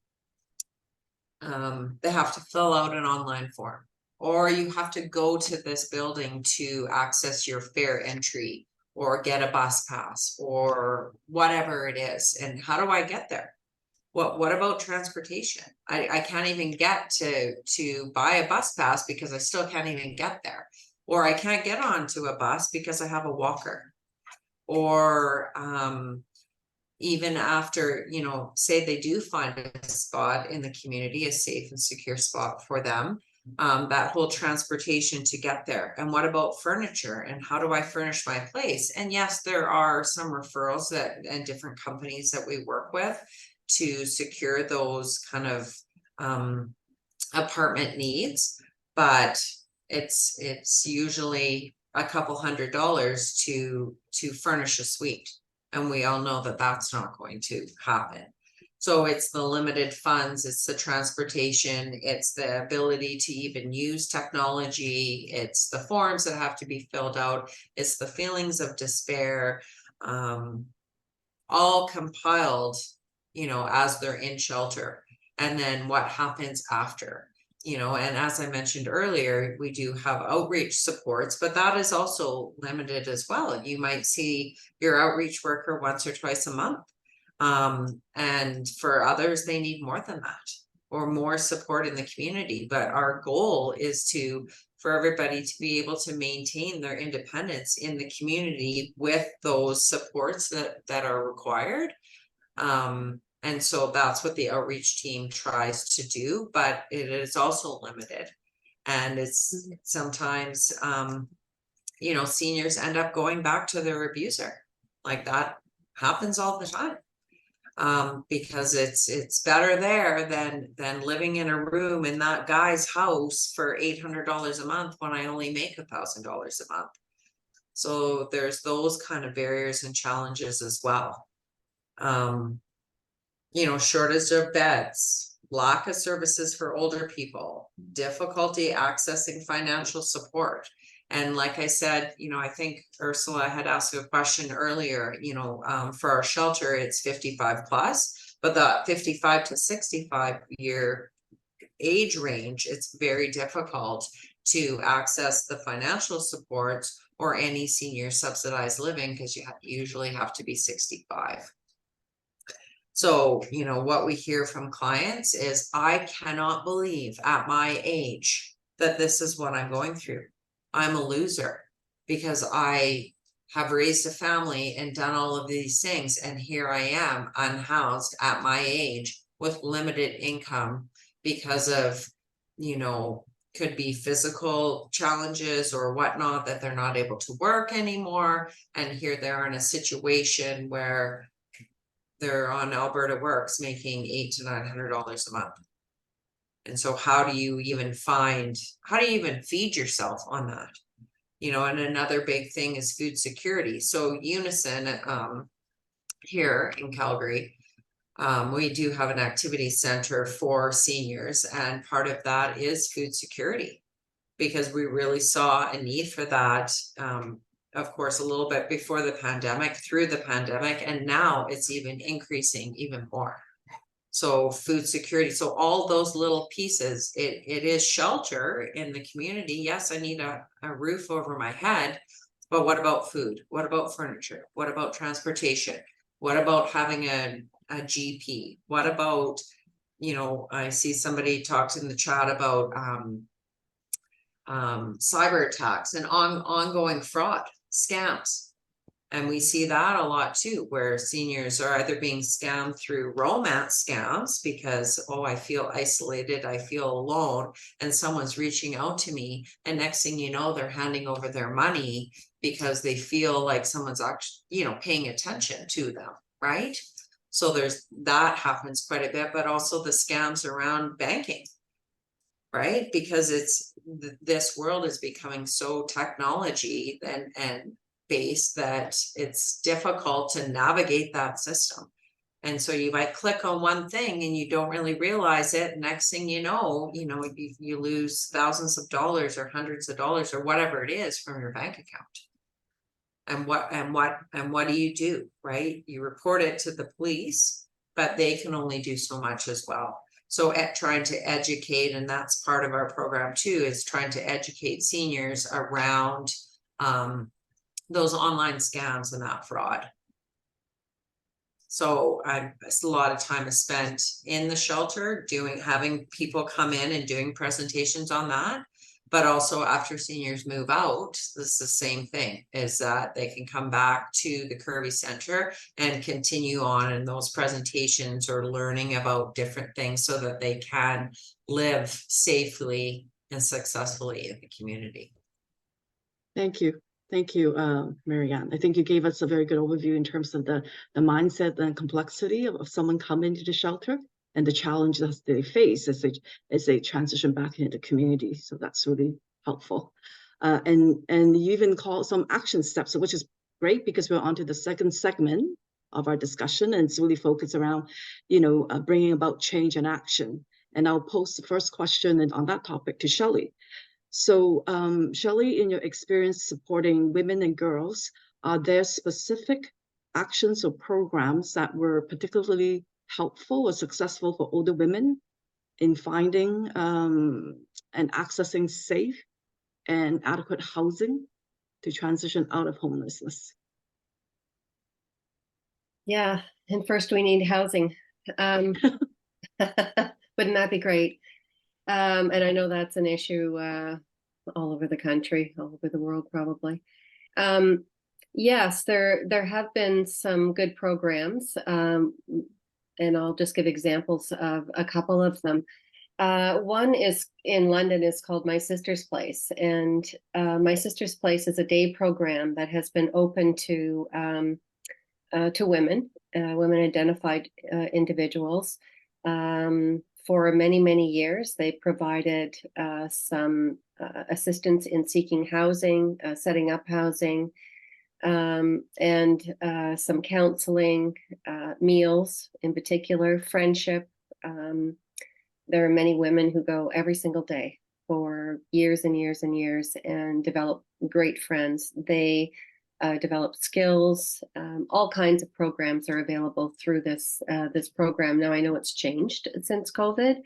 they have to fill out an online form or you have to go to this building to access your fare entry or get a bus pass or whatever it is. And how do I get there? What about transportation? I can't even get to buy a bus pass because I still can't even get there. Or I can't get onto a bus because I have a walker. Or even after, you know, say they do find a spot in the community, a safe and secure spot for them, that whole transportation to get there. And what about furniture and how do I furnish my place? And yes, there are some referrals that and different companies that we work with to secure those kind of apartment needs, but it's usually a couple $100 to furnish a suite. And we all know that that's not going to happen. So it's the limited funds, it's the transportation, it's the ability to even use technology, it's the forms that have to be filled out, it's the feelings of despair, all compiled, you know, as they're in shelter. And then what happens after? you know, and as I mentioned earlier, we do have outreach supports, but that is also limited as well. You might see your outreach worker once or twice a month. And for others, they need more than that, or more support in the community. But our goal is for everybody to be able to maintain their independence in the community with those supports that are required. And so that's what the outreach team tries to do, but it is also limited. And it's sometimes, you know, seniors end up going back to their abuser. Like that happens all the time. Because it's better there than living in a room in that guy's house for $800 a month when I only make $1,000 a month. So there's those kind of barriers and challenges as well. You know, shortage of beds, lack of services for older people, difficulty accessing financial support. And like I said, you know, I think Ursula had asked a question earlier, you know, for our shelter, it's 55 plus, but the 55 to 65 year age range, it's very difficult to access the financial supports or any senior subsidized living because you usually have to be 65. So, you know, what we hear from clients is, I cannot believe at my age that this is what I'm going through. I'm a loser because I have raised a family and done all of these things. And here I am unhoused at my age with limited income because of, you know, could be physical challenges or whatnot, that they're not able to work anymore. And here they are in a situation where they're on Alberta Works making $800 to $900 a month. And so how do you even feed yourself on that? You know, and another big thing is food security. So Unison, here in Calgary, we do have an activity center for seniors, and part of that is food security, because we really saw a need for that. Of course, a little bit before the pandemic, through the pandemic, and now it's even increasing even more. So food security, so all those little pieces, it is shelter in the community. Yes, I need a roof over my head, but what about food? What about furniture? What about transportation? What about having a GP? What about, you know, I see somebody talked in the chat about cyber attacks and ongoing fraud, scams. And we see that a lot too, where seniors are either being scammed through romance scams because, oh, I feel isolated, I feel alone, and someone's reaching out to me, and next thing you know, they're handing over their money because they feel like someone's actually, you know, paying attention to them, right? So there's that happens quite a bit, but also the scams around banking, right? Because this world is becoming so technology and based that it's difficult to navigate that system. And so you might click on one thing and you don't really realize it. Next thing you know, you lose thousands of dollars or hundreds of dollars or whatever it is from your bank account. And what do you do, right? You report it to the police, but they can only do so much as well. So trying to educate, and that's part of our program too, is trying to educate seniors around those online scams and that fraud. So a lot of time is spent in the shelter having people come in and doing presentations on that. But also after seniors move out, this is the same thing, is that they can come back to the Kirby Center and continue on in those presentations or learning about different things so that they can live safely and successfully in the community. Thank you. Thank you, Marianne. I think you gave us a very good overview in terms of the mindset and complexity of someone coming to the shelter and the challenges they face as they transition back into the community. So that's really helpful. And you even call some action steps, which is great because we're on to the second segment of our discussion, and it's really focused around, bringing about change and action. And I'll post the first question on that topic to Shelley. So, Shelley, in your experience supporting women and girls, are there specific actions or programs that were particularly helpful or successful for older women in finding and accessing safe and adequate housing to transition out of homelessness. Yeah, and first we need housing. Wouldn't that be great? And I know that's an issue all over the country, all over the world, probably. Yes, there have been some good programs, and I'll just give examples of a couple of them. One is in London, is called My Sister's Place, and My Sister's Place is a day program that has been open to women, women identified individuals. For many, many years, they provided some assistance in seeking housing, setting up housing, and some counseling, meals in particular, friendship. There are many women who go every single day for years and years and years and develop great friends. They develop skills. All kinds of programs are available through this program. Now, I know it's changed since COVID,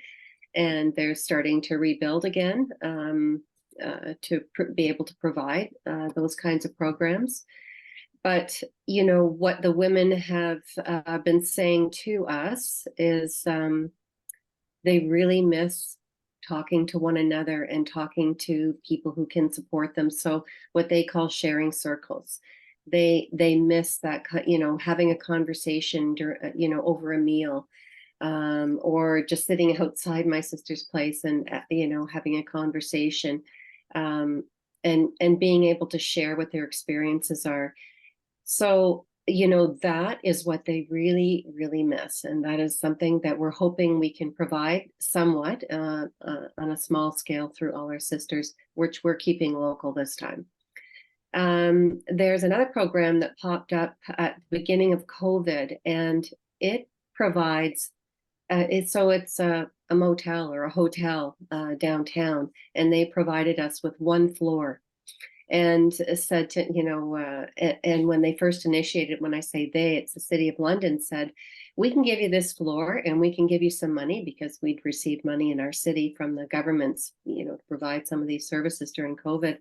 and they're starting to rebuild again to be able to provide those kinds of programs. But, you know, what the women have been saying to us is they really miss talking to one another and talking to people who can support them. So what they call sharing circles. They miss that, you know, having a conversation, you know, over a meal, or just sitting outside My Sister's Place and, you know, having a conversation, and being able to share what their experiences are. So, you know, that is what they really, really miss. And that is something that we're hoping we can provide somewhat on a small scale through All Our Sisters, which we're keeping local this time. There's another program that popped up at the beginning of COVID, and it provides, it's a motel or a hotel downtown, and they provided us with one floor. And said to, you know, and when they first initiated, when I say they, it's the City of London, said, we can give you this floor and we can give you some money, because we'd received money in our city from the governments, you know, to provide some of these services during COVID.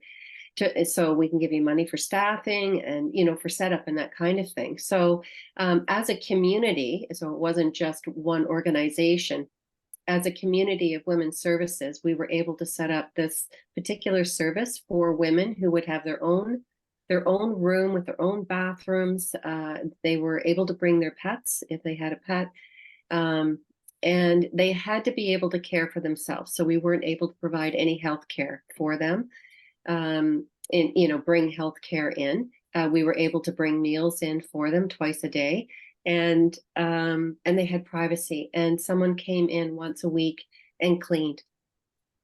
So we can give you money for staffing and, you know, for setup and that kind of thing. So as a community, so it wasn't just one organization, as a community of women's services, we were able to set up this particular service for women who would have their own room with their own bathrooms. They were able to bring their pets if they had a pet, and they had to be able to care for themselves. So we weren't able to provide any health care for them, and, you know, bring health care in. We were able to bring meals in for them twice a day. And they had privacy, and someone came in once a week and cleaned.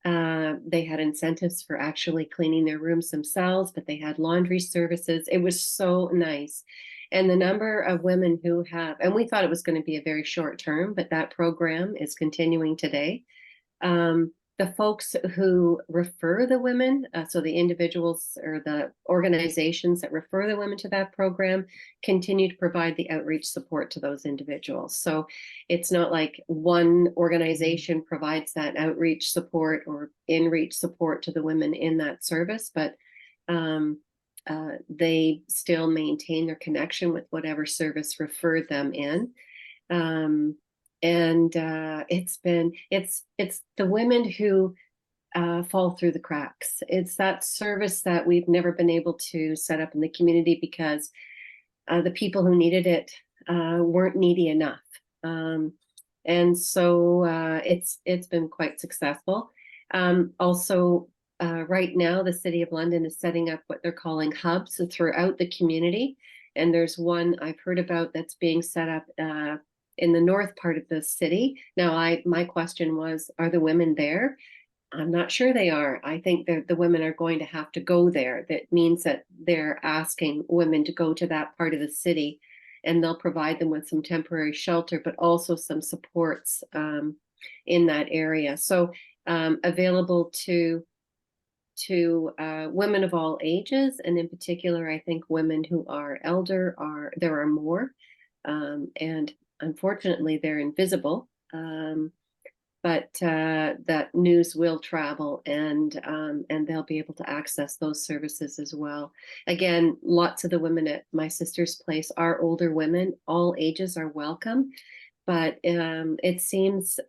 They had incentives for actually cleaning their rooms themselves, but they had laundry services. It was so nice. And the number of women who have, and we thought it was going to be a very short term, but that program is continuing today. The folks who refer the women, so the individuals or the organizations that refer the women to that program, continue to provide the outreach support to those individuals. So it's not like one organization provides that outreach support or in-reach support to the women in that service, but they still maintain their connection with whatever service referred them in. And it's the women who fall through the cracks. It's that service that we've never been able to set up in the community because the people who needed it weren't needy enough. And so it's been quite successful. Also, right now, the City of London is setting up what they're calling hubs throughout the community. And there's one I've heard about that's being set up in the north part of the city. Now, my question was, are the women there? I'm not sure they are. I think that the women are going to have to go there. That means that they're asking women to go to that part of the city, and they'll provide them with some temporary shelter, but also some supports in that area. So available to women of all ages, and in particular, I think women who are elder there are more, and unfortunately, they're invisible. but that news will travel, and they'll be able to access those services as well. Again, lots of the women at my sister's place are older women. All ages are welcome, but it seems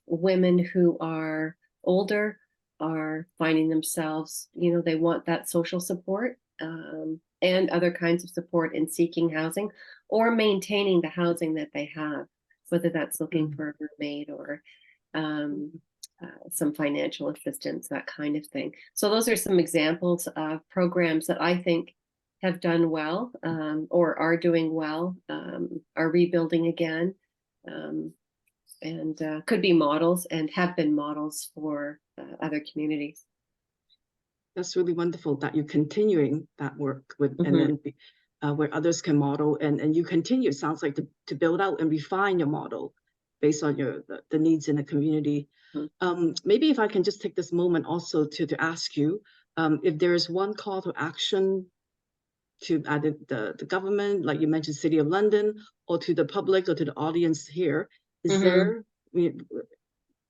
women who are older are finding themselves, they want that social support and other kinds of support in seeking housing or maintaining the housing that they have, whether that's looking for a roommate or some financial assistance, that kind of thing. So those are some examples of programs that I think have done well or are doing well, are rebuilding again, and could be models and have been models for other communities. That's really wonderful that you're continuing that work with, and then where others can model, and you continue, it sounds like, to build out and refine your model based on the needs in the community. Maybe if I can just take this moment also to ask you if there's one call to action to either the government, like you mentioned, City of London, or to the public or to the audience here, is there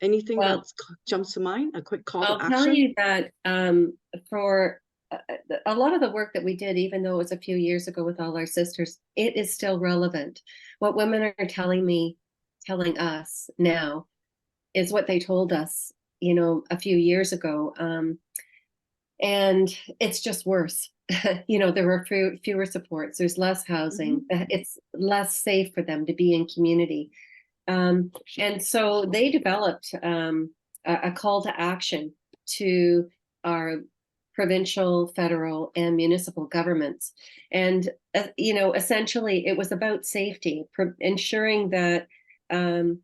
anything that jumps to mind, a quick call to action? I'll tell you that for a lot of the work that we did, even though it was a few years ago with all our sisters, it is still relevant. What women are telling us now is what they told us, a few years ago. And it's just worse. There were fewer supports, there's less housing, it's less safe for them to be in community. And so they developed a call to action to our provincial, federal, and municipal governments. And, essentially it was about safety, ensuring that in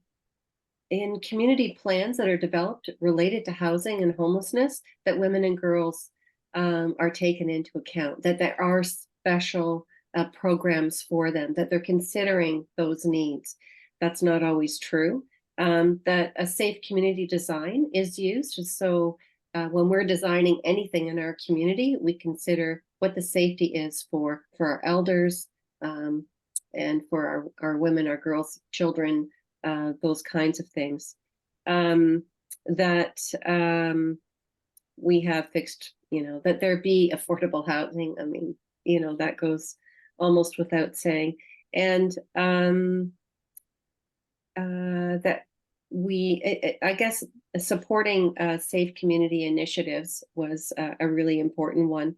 community plans that are developed related to housing and homelessness, that women and girls are taken into account, that there are special programs for them, that they're considering those needs. That's not always true. That a safe community design is used. So when we're designing anything in our community, we consider what the safety is for our elders and for our women, our girls, children, those kinds of things. That we have fixed, that there be affordable housing. I mean, that goes almost without saying. And that I guess supporting safe community initiatives was a really important one.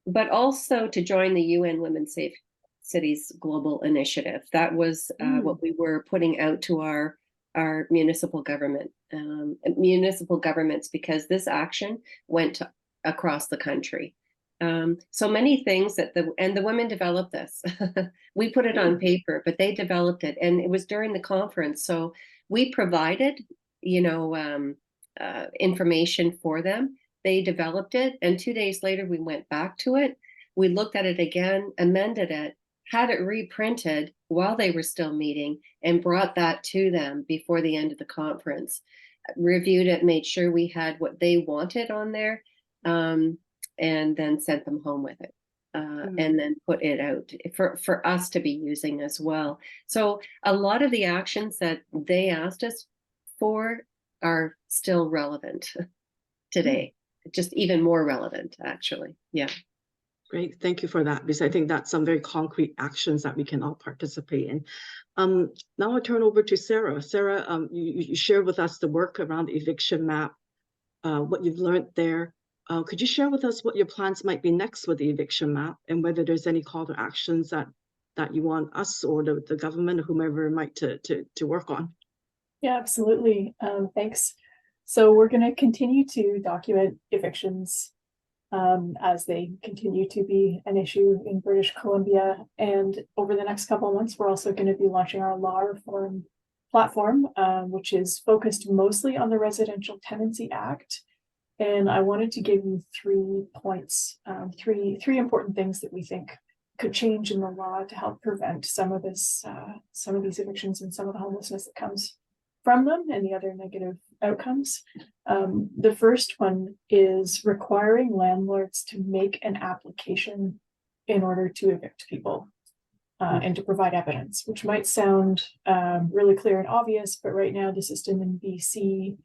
But also to join the UN Women's Safe Cities Global Initiative. That was what we were putting out to our municipal governments, because this action went across the country. So many things that the women developed this. We put it on paper, but they developed it, and it was during the conference. So we provided, information for them. They developed it, and 2 days later we went back to it. We looked at it again, amended it, had it reprinted while they were still meeting, and brought that to them before the end of the conference. Reviewed it, made sure we had what they wanted on there, and then sent them home with it, and then put it out for us to be using as well. So a lot of the actions that they asked us for are still relevant today, just even more relevant, actually. Yeah. Great, thank you for that, because I think that's some very concrete actions that we can all participate in. Now I turn over to Sarah. Sarah, you shared with us the work around the eviction map, what you've learned there. Could you share with us what your plans might be next with the eviction map, and whether there's any call to actions that you want us or the government or whomever might to work on? Yeah, absolutely. Thanks. So we're going to continue to document evictions as they continue to be an issue in British Columbia. And over the next couple of months, we're also going to be launching our law reform platform, which is focused mostly on the Residential Tenancy Act. And I wanted to give you 3 points, three important things that we think could change in the law to help prevent some of these evictions and some of the homelessness that comes from them and the other negative outcomes. The first one is requiring landlords to make an application in order to evict people. and to provide evidence, which might sound really clear and obvious, but right now the system in BC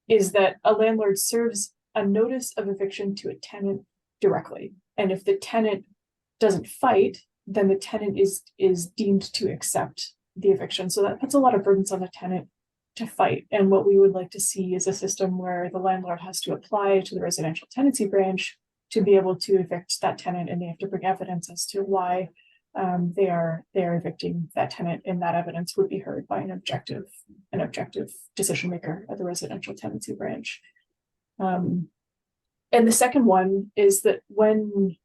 is that a landlord serves a notice of eviction to a tenant directly. And if the tenant doesn't fight, then the tenant is deemed to accept the eviction. So that puts a lot of burdens on the tenant to fight. And what we would like to see is a system where the landlord has to apply to the residential tenancy branch to be able to evict that tenant, and they have to bring evidence as to why they are evicting that tenant, and that evidence would be heard by an objective decision maker at the residential tenancy branch. And the second one is that when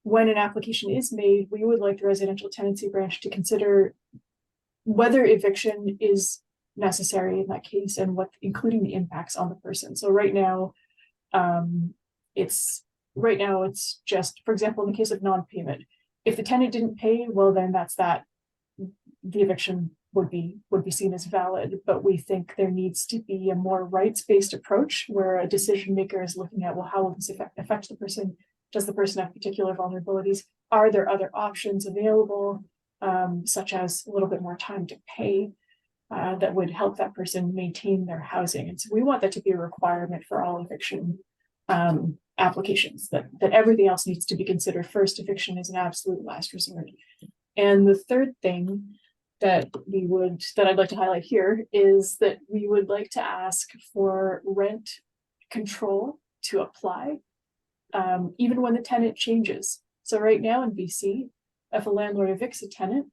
an application is made, we would like the residential tenancy branch to consider whether eviction is necessary in that case, and what, including the impacts on the person. So right now, it's just, for example, in the case of non-payment, if the tenant didn't pay, well, then that's that. The eviction would be seen as valid. But we think there needs to be a more rights-based approach where a decision maker is looking at, well, how will this affect the person? Does the person have particular vulnerabilities? Are there other options available, such as a little bit more time to pay, that would help that person maintain their housing? And so we want that to be a requirement for all eviction applications, that everything else needs to be considered first. Eviction is an absolute last resort. And the third thing that I'd like to highlight here is that we would like to ask for rent control to apply, even when the tenant changes. So right now in BC, if a landlord evicts a tenant,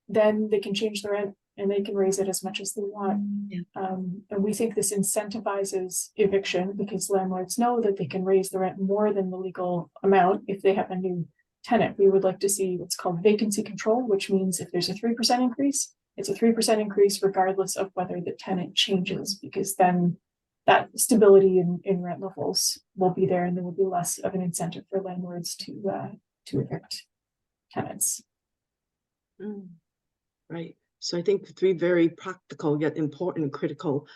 then they can change the rent and they can raise it as much as they want. Yeah. And we think this incentivizes eviction, because landlords know that they can raise the rent more than the legal amount if they have a new tenant. We would like to see what's called vacancy control, which means if there's a 3% increase, it's a 3% increase regardless of whether the tenant changes, because then that stability in rent levels will be there, and there will be less of an incentive for landlords to evict tenants. Right. So I think 3 very practical yet important critical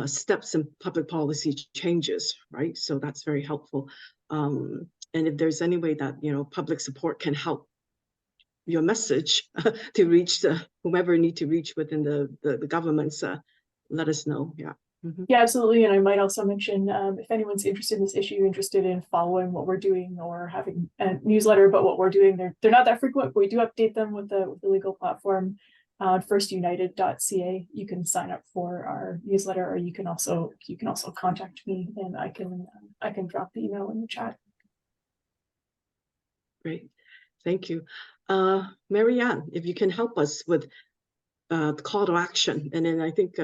steps in public policy changes, right? So that's very helpful. And if there's any way that, public support can help your message to reach whomever need to reach within the governments, let us know. Yeah. Mm-hmm. Yeah, absolutely. And I might also mention, if anyone's interested in this issue, interested in following what we're doing or having a newsletter about what we're doing, they're not that frequent, but we do update them with the legal platform. firstunited.ca. You can sign up for our newsletter, or you can also contact me, and I can drop the email in the chat. Great, thank you. Marianne, if you can help us with the call to action, and then I think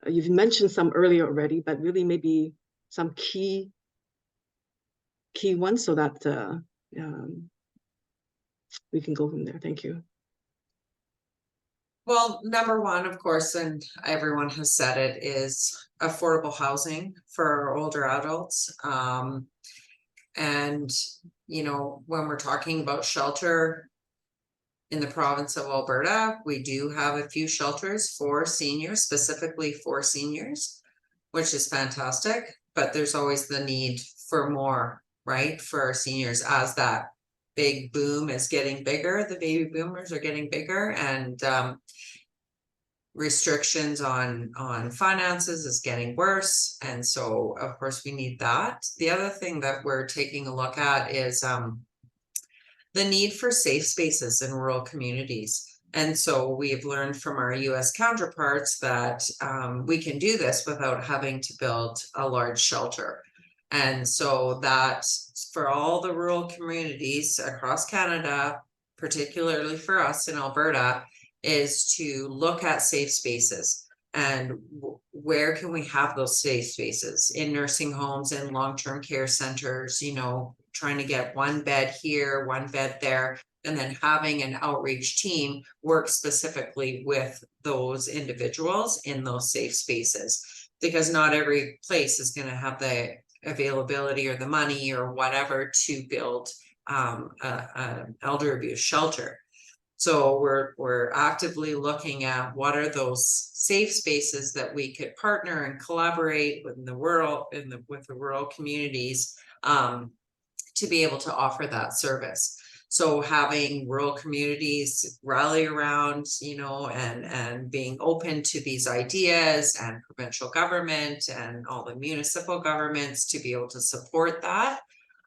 you've mentioned some earlier already, but really maybe some key ones so that we can go from there. Thank you. Well, number one, of course, and everyone has said it, is affordable housing for older adults. And, when we're talking about shelter in the province of Alberta, we do have a few shelters for seniors, specifically for seniors, which is fantastic. But there's always the need for more, right, for seniors, as that big boom is getting bigger. The baby boomers are getting bigger, and restrictions on finances is getting worse. And so of course we need that. The other thing that we're taking a look at is the need for safe spaces in rural communities. And so we've learned from our US counterparts that we can do this without having to build a large shelter. And so that for all the rural communities across Canada, particularly for us in Alberta, is to look at safe spaces, and where can we have those safe spaces in nursing homes and long-term care centers, trying to get one bed here, one bed there, and then having an outreach team work specifically with those individuals in those safe spaces, because not every place is going to have the availability or the money or whatever to build an elder abuse shelter. So we're actively looking at what are those safe spaces that we could partner and collaborate with the rural communities to be able to offer that service. So having rural communities rally around, you know, and being open to these ideas, and provincial government and all the municipal governments to be able to support that,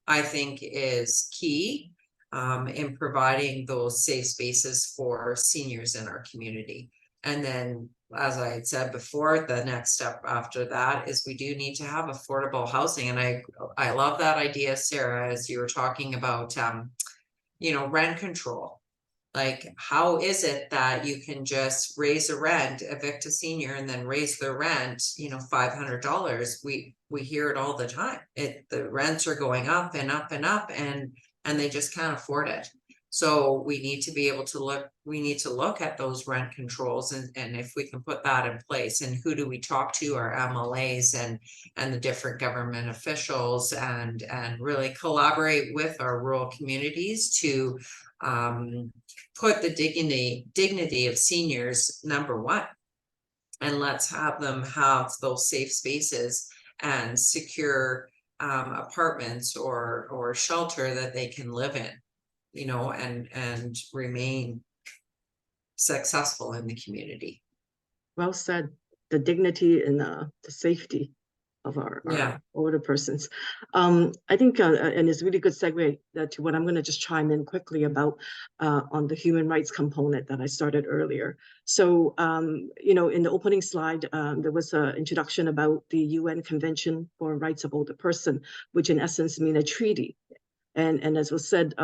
I think is key in providing those safe spaces for seniors in our community. And then, as I had said before, the next step after that is we do need to have affordable housing. And I love that idea, Sarah, as you were talking about, you know, rent control. Like, how is it that you can just raise a rent, evict a senior, and then raise their rent, you know, $500? We hear it all the time. The rents are going up and up and up, and they just can't afford it. So we need to be able to look at those rent controls, and if we can put that in place, and who do we talk to, our MLAs and the different government officials, and really collaborate with our rural communities to put the dignity of seniors number one, and let's have them have those safe spaces and secure apartments or shelter that they can live in, you know, and remain successful in the community. Well said. The dignity and the safety of our older persons. I think, and it's a really good segue to what I'm going to just chime in quickly about on the human rights component that I started earlier. So, you know, in the opening slide, there was an introduction about the UN Convention for Rights of Older Person, which in essence mean a treaty. And as was said,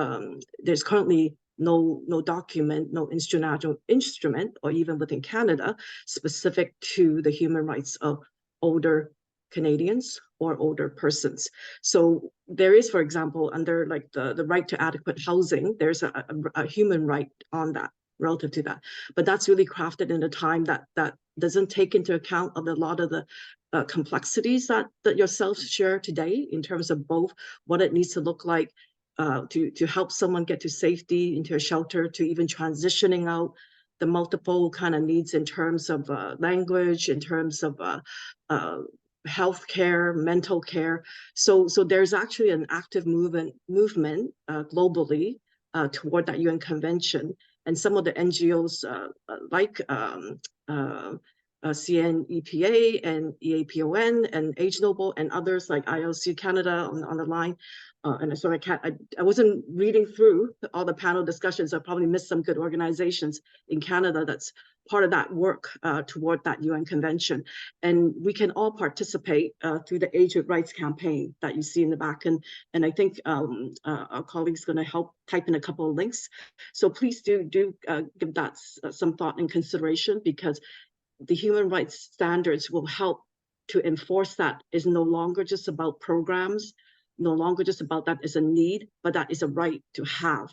there's currently no document, no instrument, or even within Canada, specific to the human rights of older Canadians or older persons. So there is, for example, under like the right to adequate housing, there's a human right on that, relative to that. But that's really crafted in a time that doesn't take into account of a lot of the complexities that yourselves share today, in terms of both what it needs to look like to help someone get to safety, into a shelter, to even transitioning out, the multiple kind of needs in terms of language, in terms of health care, mental care. So there's actually an active movement globally toward that UN convention. And some of the NGOs like CNPEA and EAPO and ageism and others like ILC Canada on the line. And so I wasn't reading through all the panel discussions. I probably missed some good organizations in Canada that's part of that work toward that UN convention. And we can all participate through the Age of Rights campaign that you see in the back. And I think our colleague's going to help type in a couple of links. So please do give that some thought and consideration, because the human rights standards will help to enforce that. Is no longer just about programs, no longer just about that is a need, but that is a right to have,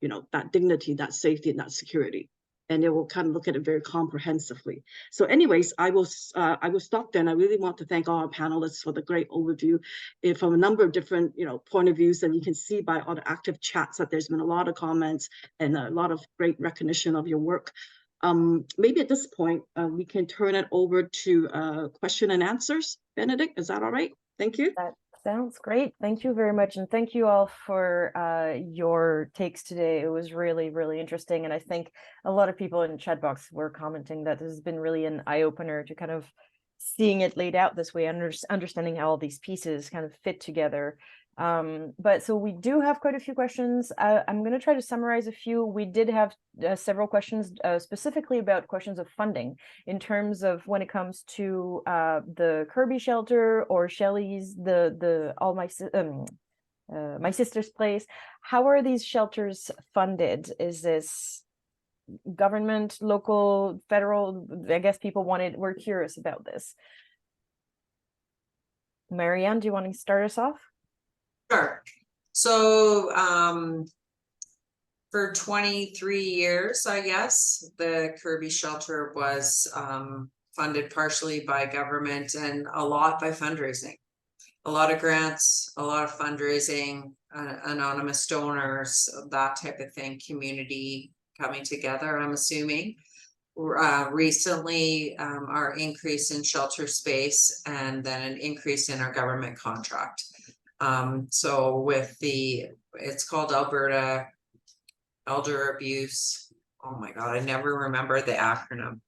you know, that dignity, that safety, and that security. And it will kind of look at it very comprehensively. So anyways, I will stop there. And I really want to thank all our panelists for the great overview from a number of different, you know, point of views. And you can see by all the active chats that there's been a lot of comments and a lot of great recognition of your work. Maybe at this point, we can turn it over to question and answers. Benedict, is that all right? Thank you. That sounds great. Thank you very much. And thank you all for your takes today. It was really, really interesting. And I think a lot of people in the chat box were commenting that this has been really an eye-opener to kind of seeing it laid out this way, understanding how all these pieces kind of fit together. But so we do have quite a few questions. I'm going to try to summarize a few. We did have several questions specifically about questions of funding in terms of when it comes to the Kirby shelter or Shelley's, my sister's place. How are these shelters funded? Is this government, local, federal? I guess people we're curious about this. Marianne, do you want to start us off? Sure. So for 23 years, I guess, the Kirby shelter was funded partially by government and a lot by fundraising. A lot of grants, a lot of fundraising, anonymous donors, that type of thing, community coming together, I'm assuming. Recently, our increase in shelter space, and then an increase in our government contract. So with it's called Alberta Elder Abuse. Oh my God, I never remember the acronym.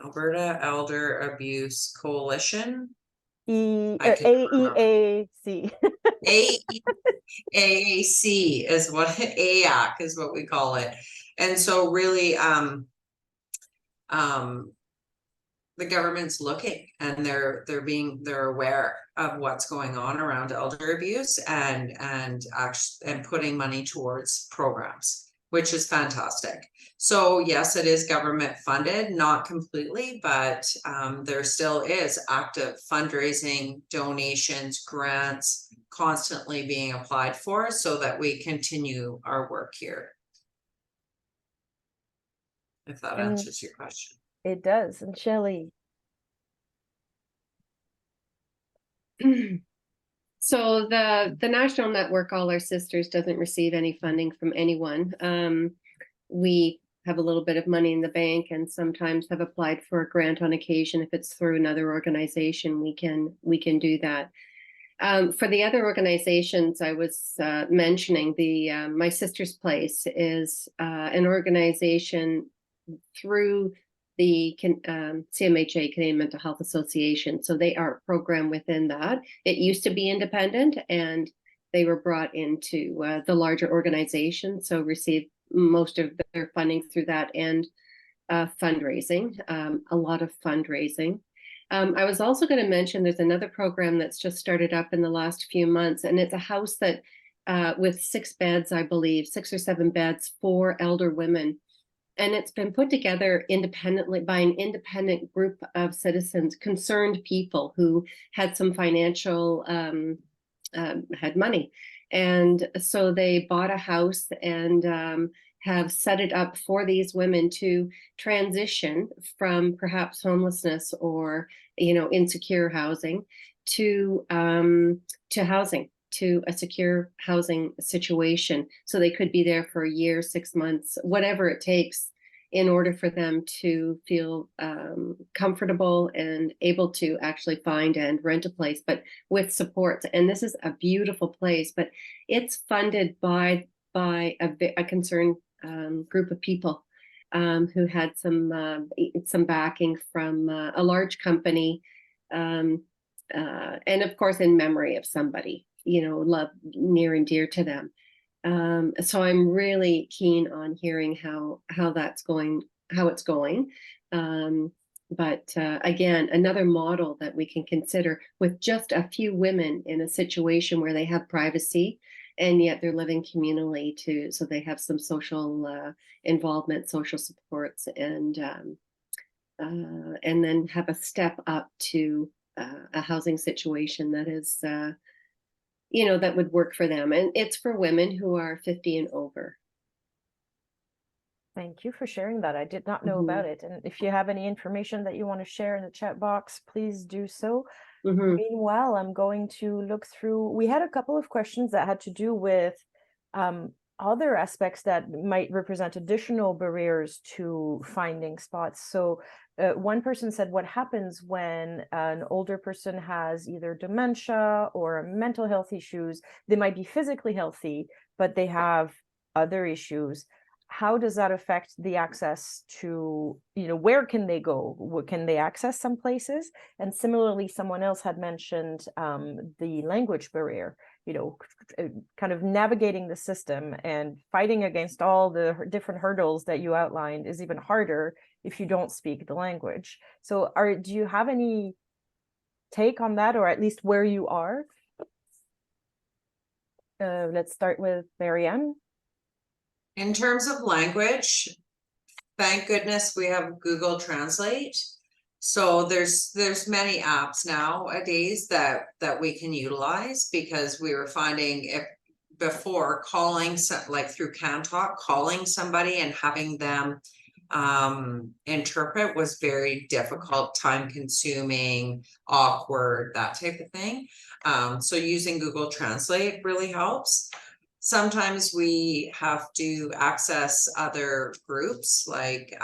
Alberta Elder Abuse Coalition. AEAC. AAC is what AAC is what we call it. And so really the government's looking, and they're aware of what's going on around elder abuse, and putting money towards programs, which is fantastic. So yes, it is government funded, not completely, but there still is active fundraising, donations, grants constantly being applied for, so that we continue our work here. If that answers your question. It does. And Shelley. So the National Network All Our Sisters doesn't receive any funding from anyone. We have a little bit of money in the bank, and sometimes have applied for a grant on occasion. If it's through another organization, we can do that. For the other organizations I was mentioning, the My Sister's Place is an organization through the CMHA, Canadian Mental Health Association. So they are a program within that. It used to be independent, and they were brought into the larger organization, so received most of their funding through that, and fundraising, a lot of fundraising. I was also going to mention there's another program that's just started up in the last few months, and it's a house that with 6 beds, I believe, 6 or 7 beds for elder women. And it's been put together independently by an independent group of citizens, concerned people who had some financial, had money. And so they bought a house and have set it up for these women to transition from perhaps homelessness or, insecure housing to housing, to a secure housing situation. So they could be there for a year, 6 months, whatever it takes, in order for them to feel comfortable and able to actually find and rent a place, but with support. And this is a beautiful place, but it's funded by a concerned group of people who had some backing from a large company, and of course in memory of somebody, love near and dear to them. So I'm really keen on hearing how it's going. But again, another model that we can consider, with just a few women in a situation where they have privacy, and yet they're living communally too, so they have some social involvement, social supports, and then have a step up to a housing situation that is that would work for them. And it's for women who are 50 and over. Thank you for sharing that. I did not know about it. And if you have any information that you want to share in the chat box, please do so. Meanwhile, I'm going to look through. We had a couple of questions that had to do with other aspects that might represent additional barriers to finding spots. So one person said, what happens when an older person has either dementia or mental health issues? They might be physically healthy, but they have other issues. How does that affect the access to, where can they go? Can they access some places? And similarly, someone else had mentioned the language barrier, kind of navigating the system and fighting against all the different hurdles that you outlined is even harder if you don't speak the language. So do you have any take on that, or at least where you are? Let's start with Marianne. In terms of language, thank goodness we have Google Translate. So there's many apps nowadays that we can utilize, because we were finding if before calling, like through CanTalk, calling somebody and having them interpret was very difficult, time consuming, awkward, that type of thing. So using Google Translate really helps. Sometimes we have to access other groups like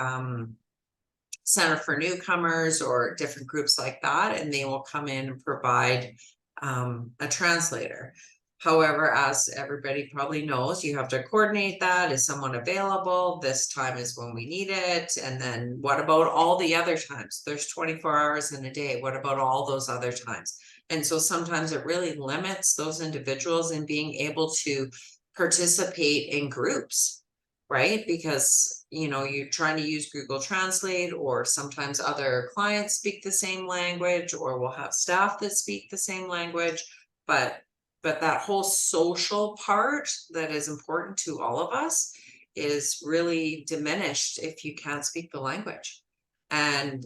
Center for Newcomers or different groups like that, and they will come in and provide a translator. However, as everybody probably knows, you have to coordinate that. Is someone available? This time is when we need it. And then what about all the other times? There's 24 hours in a day. What about all those other times? And so sometimes it really limits those individuals in being able to participate in groups, right? Because, you know, you're trying to use Google Translate, or sometimes other clients speak the same language, or we'll have staff that speak the same language, but that whole social part that is important to all of us is really diminished if you can't speak the language. And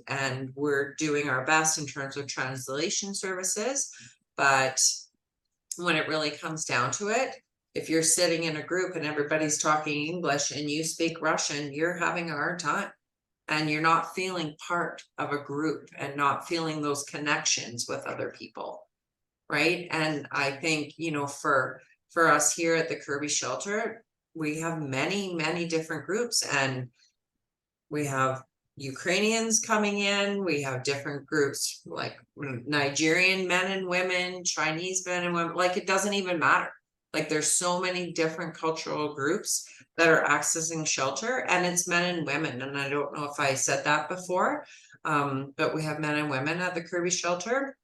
we're doing our best in terms of translation services, but when it really comes down to it, if you're sitting in a group and everybody's talking English and you speak Russian, you're having a hard time, and you're not feeling part of a group and not feeling those connections with other people. Right. And I think, you know, for us here at the Kirby shelter, we have many different groups, and we have Ukrainians coming in, we have different groups like Nigerian men and women, Chinese men and women, like it doesn't even matter. Like there's so many different cultural groups that are accessing shelter, and it's men and women. And I don't know if I said that before, but we have men and women at the Kirby shelter.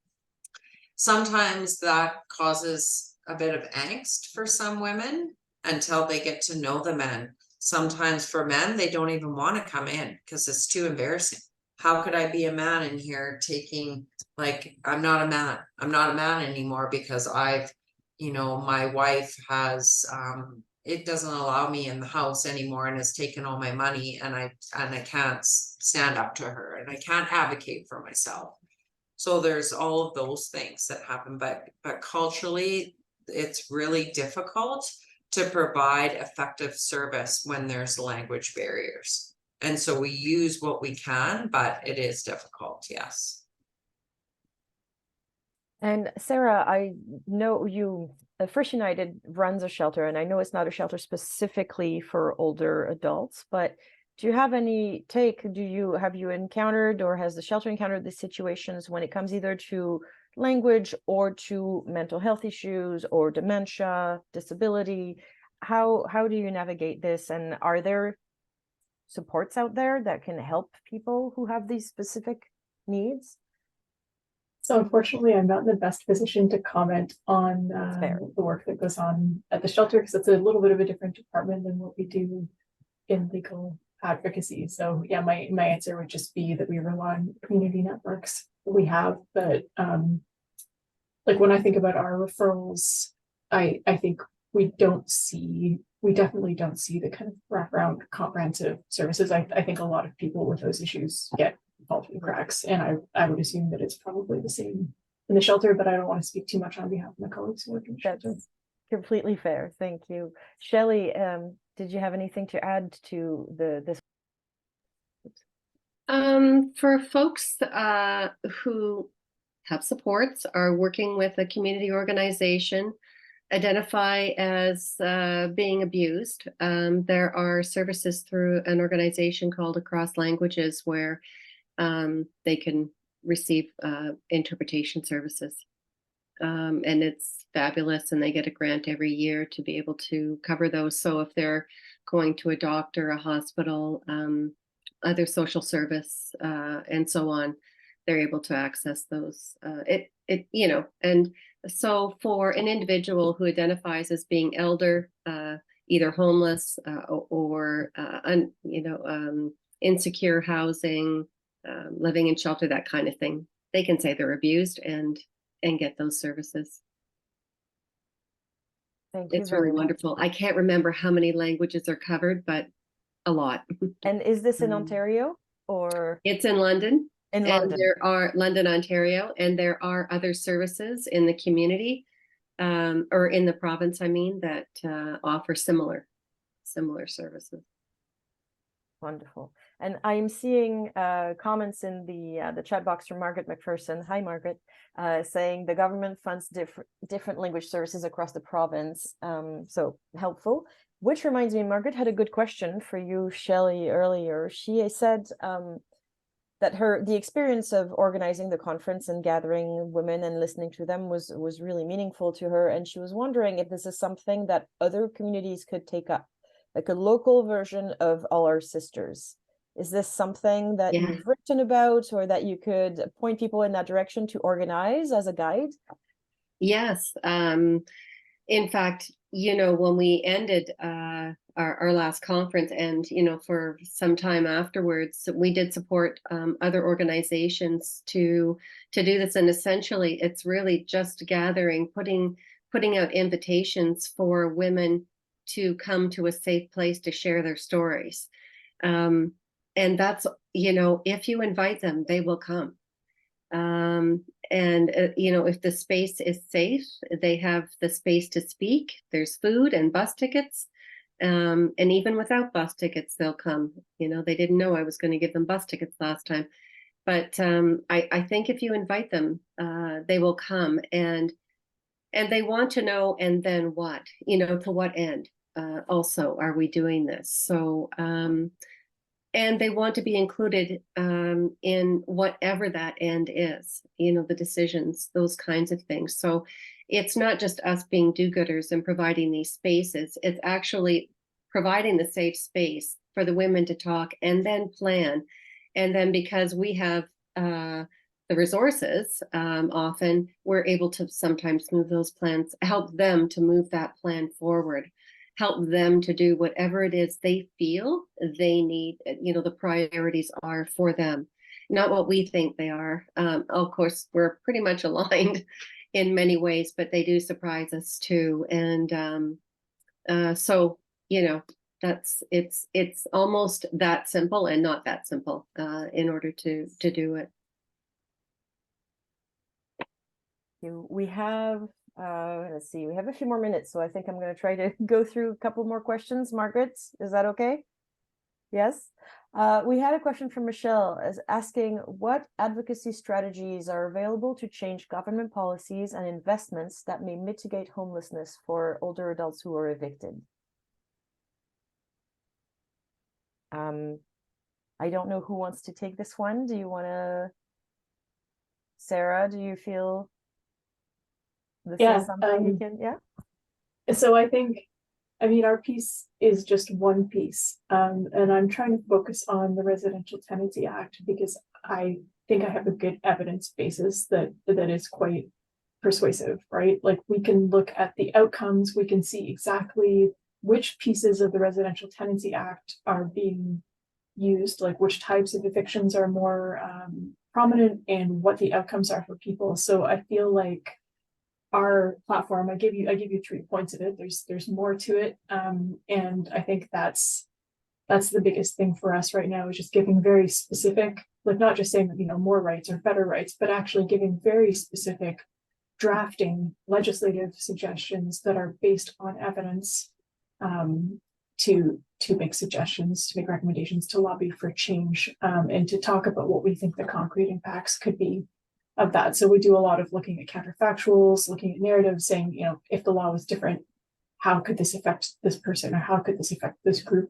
Sometimes that causes a bit of angst for some women until they get to know the men. Sometimes for men, they don't even want to come in because it's too embarrassing. How could I be a man in here taking, like, I'm not a man. I'm not a man anymore because I've, you know, my wife has, it doesn't allow me in the house anymore and has taken all my money, and I can't stand up to her, and I can't advocate for myself. So there's all of those things that happen, but culturally, it's really difficult to provide effective service when there's language barriers. And so we use what we can, but it is difficult, yes. And Sarah, I know you, First United runs a shelter, and I know it's not a shelter specifically for older adults, but do you have any take? Have you encountered, or has the shelter encountered the situations when it comes either to language or to mental health issues or dementia, disability? How do you navigate this? And are there supports out there that can help people who have these specific needs? So unfortunately, I'm not in the best position to comment on the work that goes on at the shelter, because it's a little bit of a different department than what we do in legal advocacy. So yeah, my answer would just be that we rely on community networks we have. But like when I think about our referrals, I think we definitely don't see the kind of wraparound comprehensive services. I think a lot of people with those issues get fall through the cracks, and I would assume that it's probably the same in the shelter, but I don't want to speak too much on behalf of my colleagues who work in the shelter. That's completely fair. Thank you. Shelley, did you have anything to add to this? For folks who have supports, are working with a community organization, identify as being abused, there are services through an organization called Across Languages where they can receive interpretation services. And it's fabulous, and they get a grant every year to be able to cover those. So if they're going to a doctor, a hospital, other social service, and so on, they're able to access those. You know, and so for an individual who identifies as being elder, either homeless or insecure housing, living in shelter, that kind of thing, they can say they're abused and get those services. Thank you. It's really wonderful. I can't remember how many languages are covered, but a lot. And is this in Ontario, or? It's in London. In London. And there are London, Ontario, and there are other services in the community, or in the province, I mean, that offer similar services. Wonderful. And I'm seeing comments in the chat box from Margaret McPherson. Hi, Margaret, saying the government funds different language services across the province. So helpful. Which reminds me, Margaret had a good question for you, Shelley, earlier. She said, that the experience of organizing the conference and gathering women and listening to them was really meaningful to her, and she was wondering if this is something that other communities could take up, like a local version of All Our Sisters. Is this something that Yeah. you've written about, or that you could point people in that direction to organize as a guide? Yes. In fact, when we ended our last conference, and for some time afterwards, we did support other organizations to do this. And essentially, it's really just gathering, putting out invitations for women to come to a safe place to share their stories. And that's, if you invite them, they will come. And if the space is safe, they have the space to speak. There's food and bus tickets. And even without bus tickets, they'll come. They didn't know I was going to give them bus tickets last time. But I think if you invite them, they will come, and they want to know, and then what? To what end? Also, are we doing this? So, and they want to be included in whatever that end is, the decisions, those kinds of things. So it's not just us being do-gooders and providing these spaces. It's actually providing the safe space for the women to talk and then plan. And then because we have the resources, often we're able to sometimes move those plans, help them to move that plan forward, help them to do whatever it is they feel they need, the priorities are for them, not what we think they are. Of course, we're pretty much aligned in many ways, but they do surprise us too. And so, it's almost that simple and not that simple in order to do it. We have let's see, we have a few more minutes, so I think I'm going to try to go through a couple more questions. Margaret, is that okay? Yes. We had a question from Michelle asking what advocacy strategies are available to change government policies and investments that may mitigate homelessness for older adults who are evicted. I don't know who wants to take this one. Do you want to? Sarah, do you feel this is something you can? Yeah. So I think, our piece is just one piece, and I'm trying to focus on the Residential Tenancy Act because I think I have a good evidence basis that is quite persuasive, right? Like we can look at the outcomes, we can see exactly which pieces of the Residential Tenancy Act are being used, like which types of evictions are more prominent and what the outcomes are for people. So I feel like our platform, I give you 3 points of it. There's more to it, and I think that's the biggest thing for us right now, is just giving very specific, like not just saying that more rights or better rights, but actually giving very specific drafting legislative suggestions that are based on evidence, to make suggestions, to make recommendations, to lobby for change, and to talk about what we think the concrete impacts could be of that. So we do a lot of looking at counterfactuals, looking at narratives, saying, if the law was different, how could this affect this person, or how could this affect this group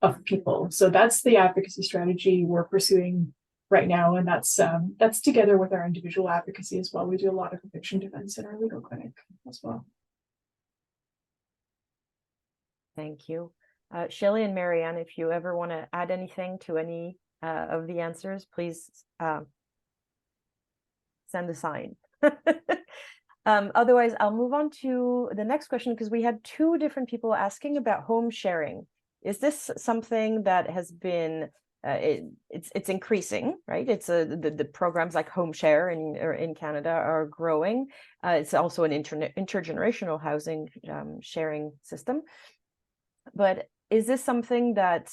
of people? So that's the advocacy strategy we're pursuing right now, and that's together with our individual advocacy as well. We do a lot of eviction defense in our legal clinic as well. Thank you. Shelley and Marianne, if you ever want to add anything to any of the answers, please send a sign. Otherwise, I'll move on to the next question, because we had 2 different people asking about home sharing. Is this something that has been, it's increasing, right? It's the programs like Home Share in Canada are growing. It's also an intergenerational housing sharing system. But is this something that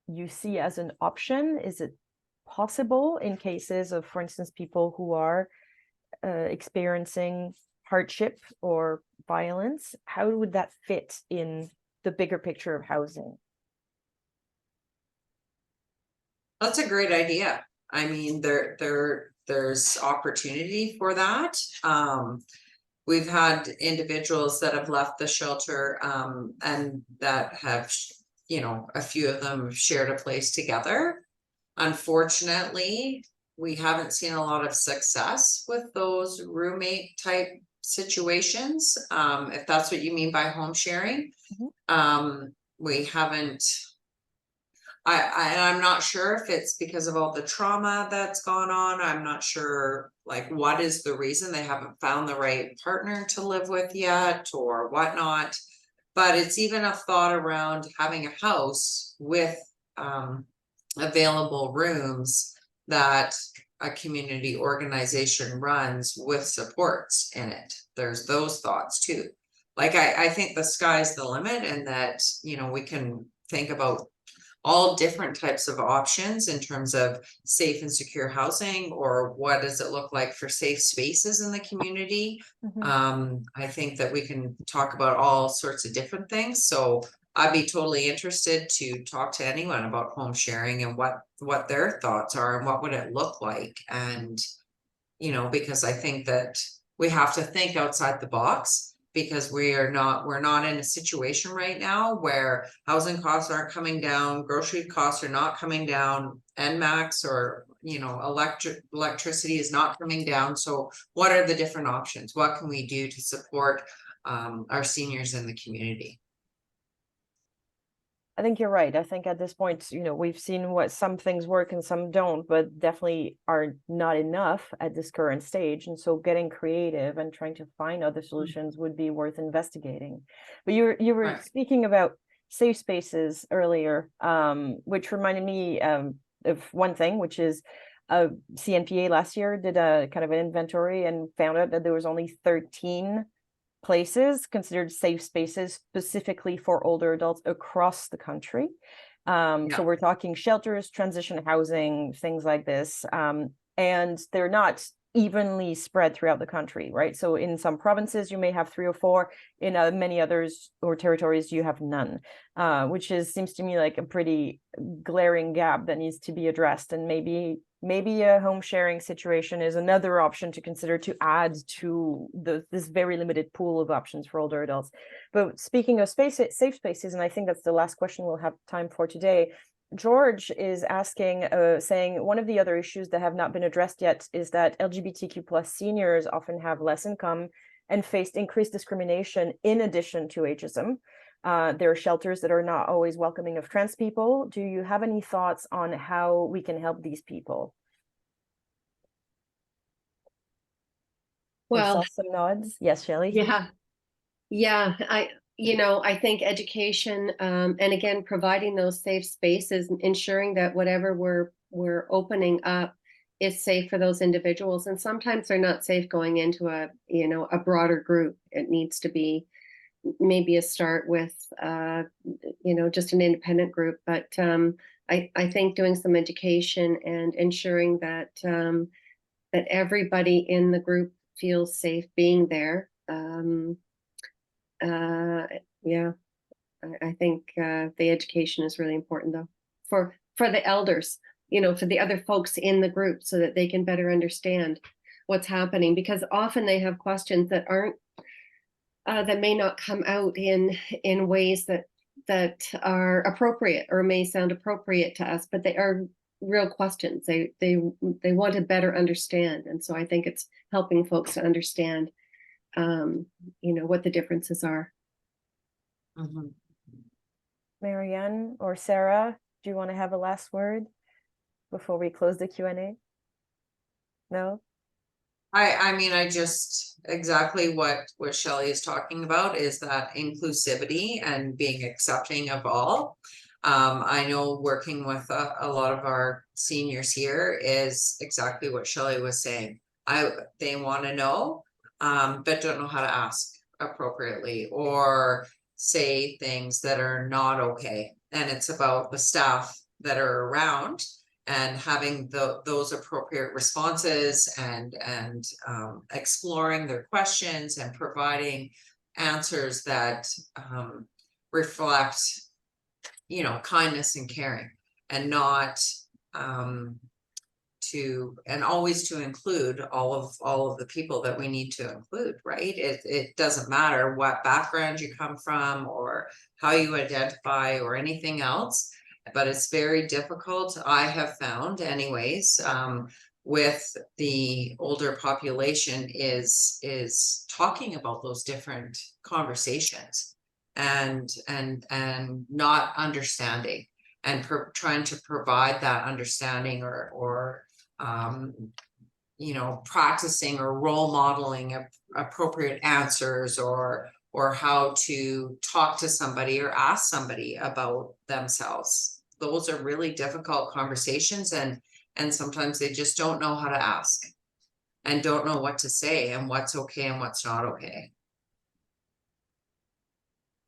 you see as an option? Is it possible in cases of, for instance, people who are experiencing hardship or violence? How would that fit in the bigger picture of housing? That's a great idea. I mean, there's opportunity for that. We've had individuals that have left the shelter and that have, a few of them shared a place together. Unfortunately, we haven't seen a lot of success with those roommate type situations. If that's what you mean by home sharing. We haven't, I'm not sure if it's because of all the trauma that's gone on. I'm not sure like what is the reason they haven't found the right partner to live with yet or whatnot. But it's even a thought around having a house with available rooms that a community organization runs with supports in it. There's those thoughts too. Like I think the sky's the limit, and that, you know, we can think about all different types of options in terms of safe and secure housing, or what does it look like for safe spaces in the community. I think that we can talk about all sorts of different things. So I'd be totally interested to talk to anyone about home sharing and what their thoughts are and what would it look like. And, you know, because I think that we have to think outside the box, because we're not in a situation right now where housing costs aren't coming down, grocery costs are not coming down, NMAX or, you know, electricity is not coming down. So what are the different options? What can we do to support our seniors in the community? I think you're right. I think at this point, you know, we've seen what some things work and some don't, but definitely are not enough at this current stage. And so getting creative and trying to find other solutions would be worth investigating. But you were Right. speaking about safe spaces earlier, which reminded me of one thing, which is CNPEA last year did a kind of an inventory and found out that there was only 13 places considered safe spaces specifically for older adults across the country. So we're talking shelters, transition housing, things like this. And they're not evenly spread throughout the country, right? So in some provinces, you may have 3 or 4, in many others or territories, you have none, which seems to me like a pretty glaring gap that needs to be addressed. And maybe a home sharing situation is another option to consider to add to this very limited pool of options for older adults. But speaking of safe spaces, and I think that's the last question we'll have time for today, George is asking, saying one of the other issues that have not been addressed yet is that LGBTQ plus seniors often have less income and faced increased discrimination in addition to ageism. There are shelters that are not always welcoming of trans people. Do you have any thoughts on how we can help these people? Well, I saw some nods. Yes, Shelley. Yeah. I think education, and again, providing those safe spaces, ensuring that whatever we're opening up is safe for those individuals. And sometimes they're not safe going into a broader group. It needs to be maybe a start with just an independent group. But I think doing some education and ensuring that that everybody in the group feels safe being there. I think the education is really important, though, for the elders, for the other folks in the group, so that they can better understand what's happening, because often they have questions that aren't that may not come out in ways that are appropriate or may sound appropriate to us, but they are real questions. They want to better understand, and so I think it's helping folks to understand what the differences are. Marianne or Sarah, do you want to have a last word before we close the Q&A? No? I mean, I just exactly what Shelley is talking about is that inclusivity and being accepting of all. I know working with a lot of our seniors here is exactly what Shelley was saying. They want to know, but don't know how to ask appropriately or say things that are not okay. And it's about the staff that are around and having those appropriate responses and exploring their questions and providing answers that reflect, kindness and caring, and not always to include all of the people that we need to include, right? It doesn't matter what background you come from or how you identify or anything else. but it's very difficult, I have found anyways, with the older population is talking about those different conversations and not understanding and trying to provide that understanding or you know, practicing or role modeling appropriate answers or how to talk to somebody or ask somebody about themselves. Those are really difficult conversations, and sometimes they just don't know how to ask and don't know what to say and what's okay and what's not okay.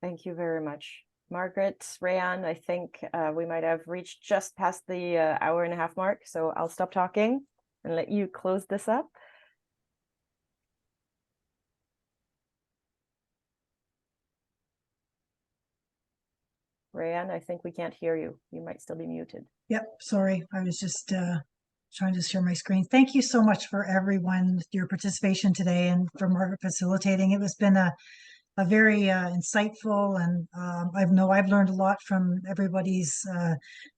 Thank you very much. Margaret, Rayan, I think we might have reached just past the hour-and-a-half mark, so I'll stop talking and let you close this up. Rayan, I think we can't hear you. You might still be muted. Yep, sorry. I was just trying to share my screen. Thank you so much for everyone, your participation today, and for Margaret facilitating. It has been a very insightful, and I've learned a lot from everybody's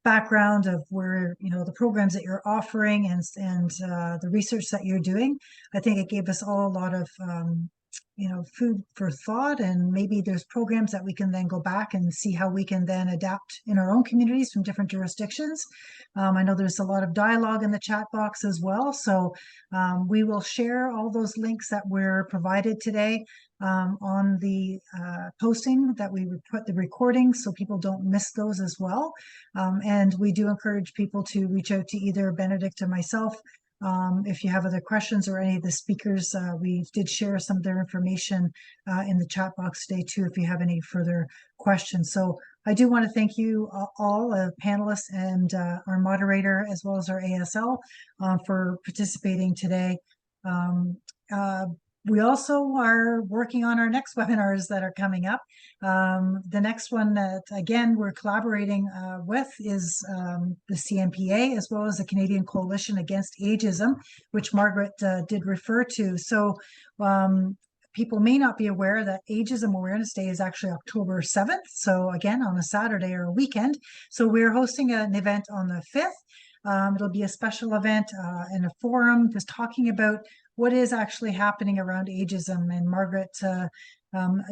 background of where, you know, the programs that you're offering and the research that you're doing. I think it gave us all a lot of you know, food for thought, and maybe there's programs that we can then go back and see how we can then adapt in our own communities from different jurisdictions. I know there's a lot of dialogue in the chat box as well, so we will share all those links that were provided today on the posting that we would put the recording, so people don't miss those as well. And we do encourage people to reach out to either Benedict or myself if you have other questions, or any of the speakers. We did share some of their information in the chat box today too, if you have any further questions. So I do want to thank you all, panelists and our moderator, as well as our ASL, for participating today. We also are working on our next webinars that are coming up. The next one that, again, we're collaborating with is the CNPEA, as well as the Canadian Coalition Against Ageism, which Margaret did refer to. So people may not be aware that Ageism Awareness Day is actually October 7th. So again, on a Saturday or a weekend. So we're hosting an event on the 5th. It'll be a special event and a forum just talking about what is actually happening around ageism. And Margaret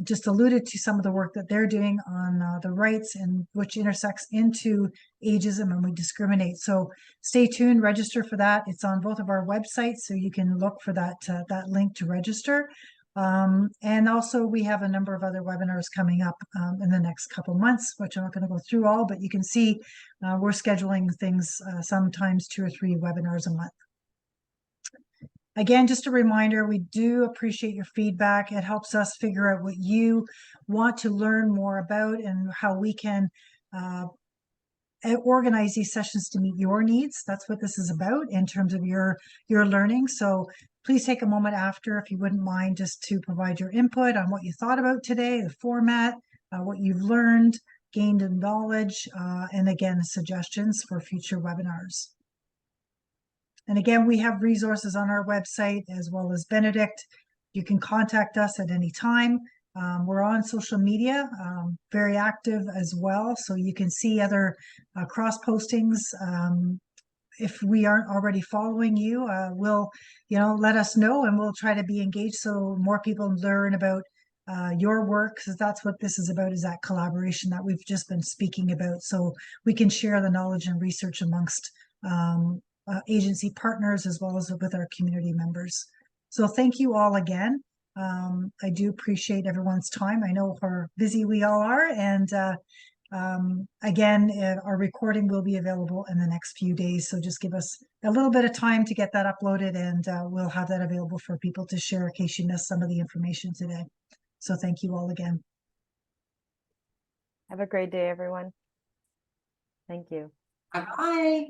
just alluded to some of the work that they're doing on the rights, and which intersects into ageism and we discriminate. So stay tuned, register for that. It's on both of our websites, so you can look for that, that link to register. And also we have a number of other webinars coming up in the next couple months, which I'm not going to go through all, but you can see we're scheduling things sometimes 2 or 3 webinars a month. Again, just a reminder, we do appreciate your feedback. It helps us figure out what you want to learn more about and how we can organize these sessions to meet your needs. That's what this is about in terms of your learning. So please take a moment after, if you wouldn't mind, just to provide your input on what you thought about today, the format, what you've learned, gained in knowledge, and again, suggestions for future webinars. And again, we have resources on our website, as well as Benedict. You can contact us at any time. We're on social media, very active as well. So you can see other cross postings. If we aren't already following you, let us know, and we'll try to be engaged so more people learn about your work, because that's what this is about, is that collaboration that we've just been speaking about. So we can share the knowledge and research amongst agency partners, as well as with our community members. So thank you all again. I do appreciate everyone's time. I know how busy we all are, and again, our recording will be available in the next few days, so just give us a little bit of time to get that uploaded, and we'll have that available for people to share in case you missed some of the information today. So thank you all again. Have a great day, everyone. Thank you. Bye-bye.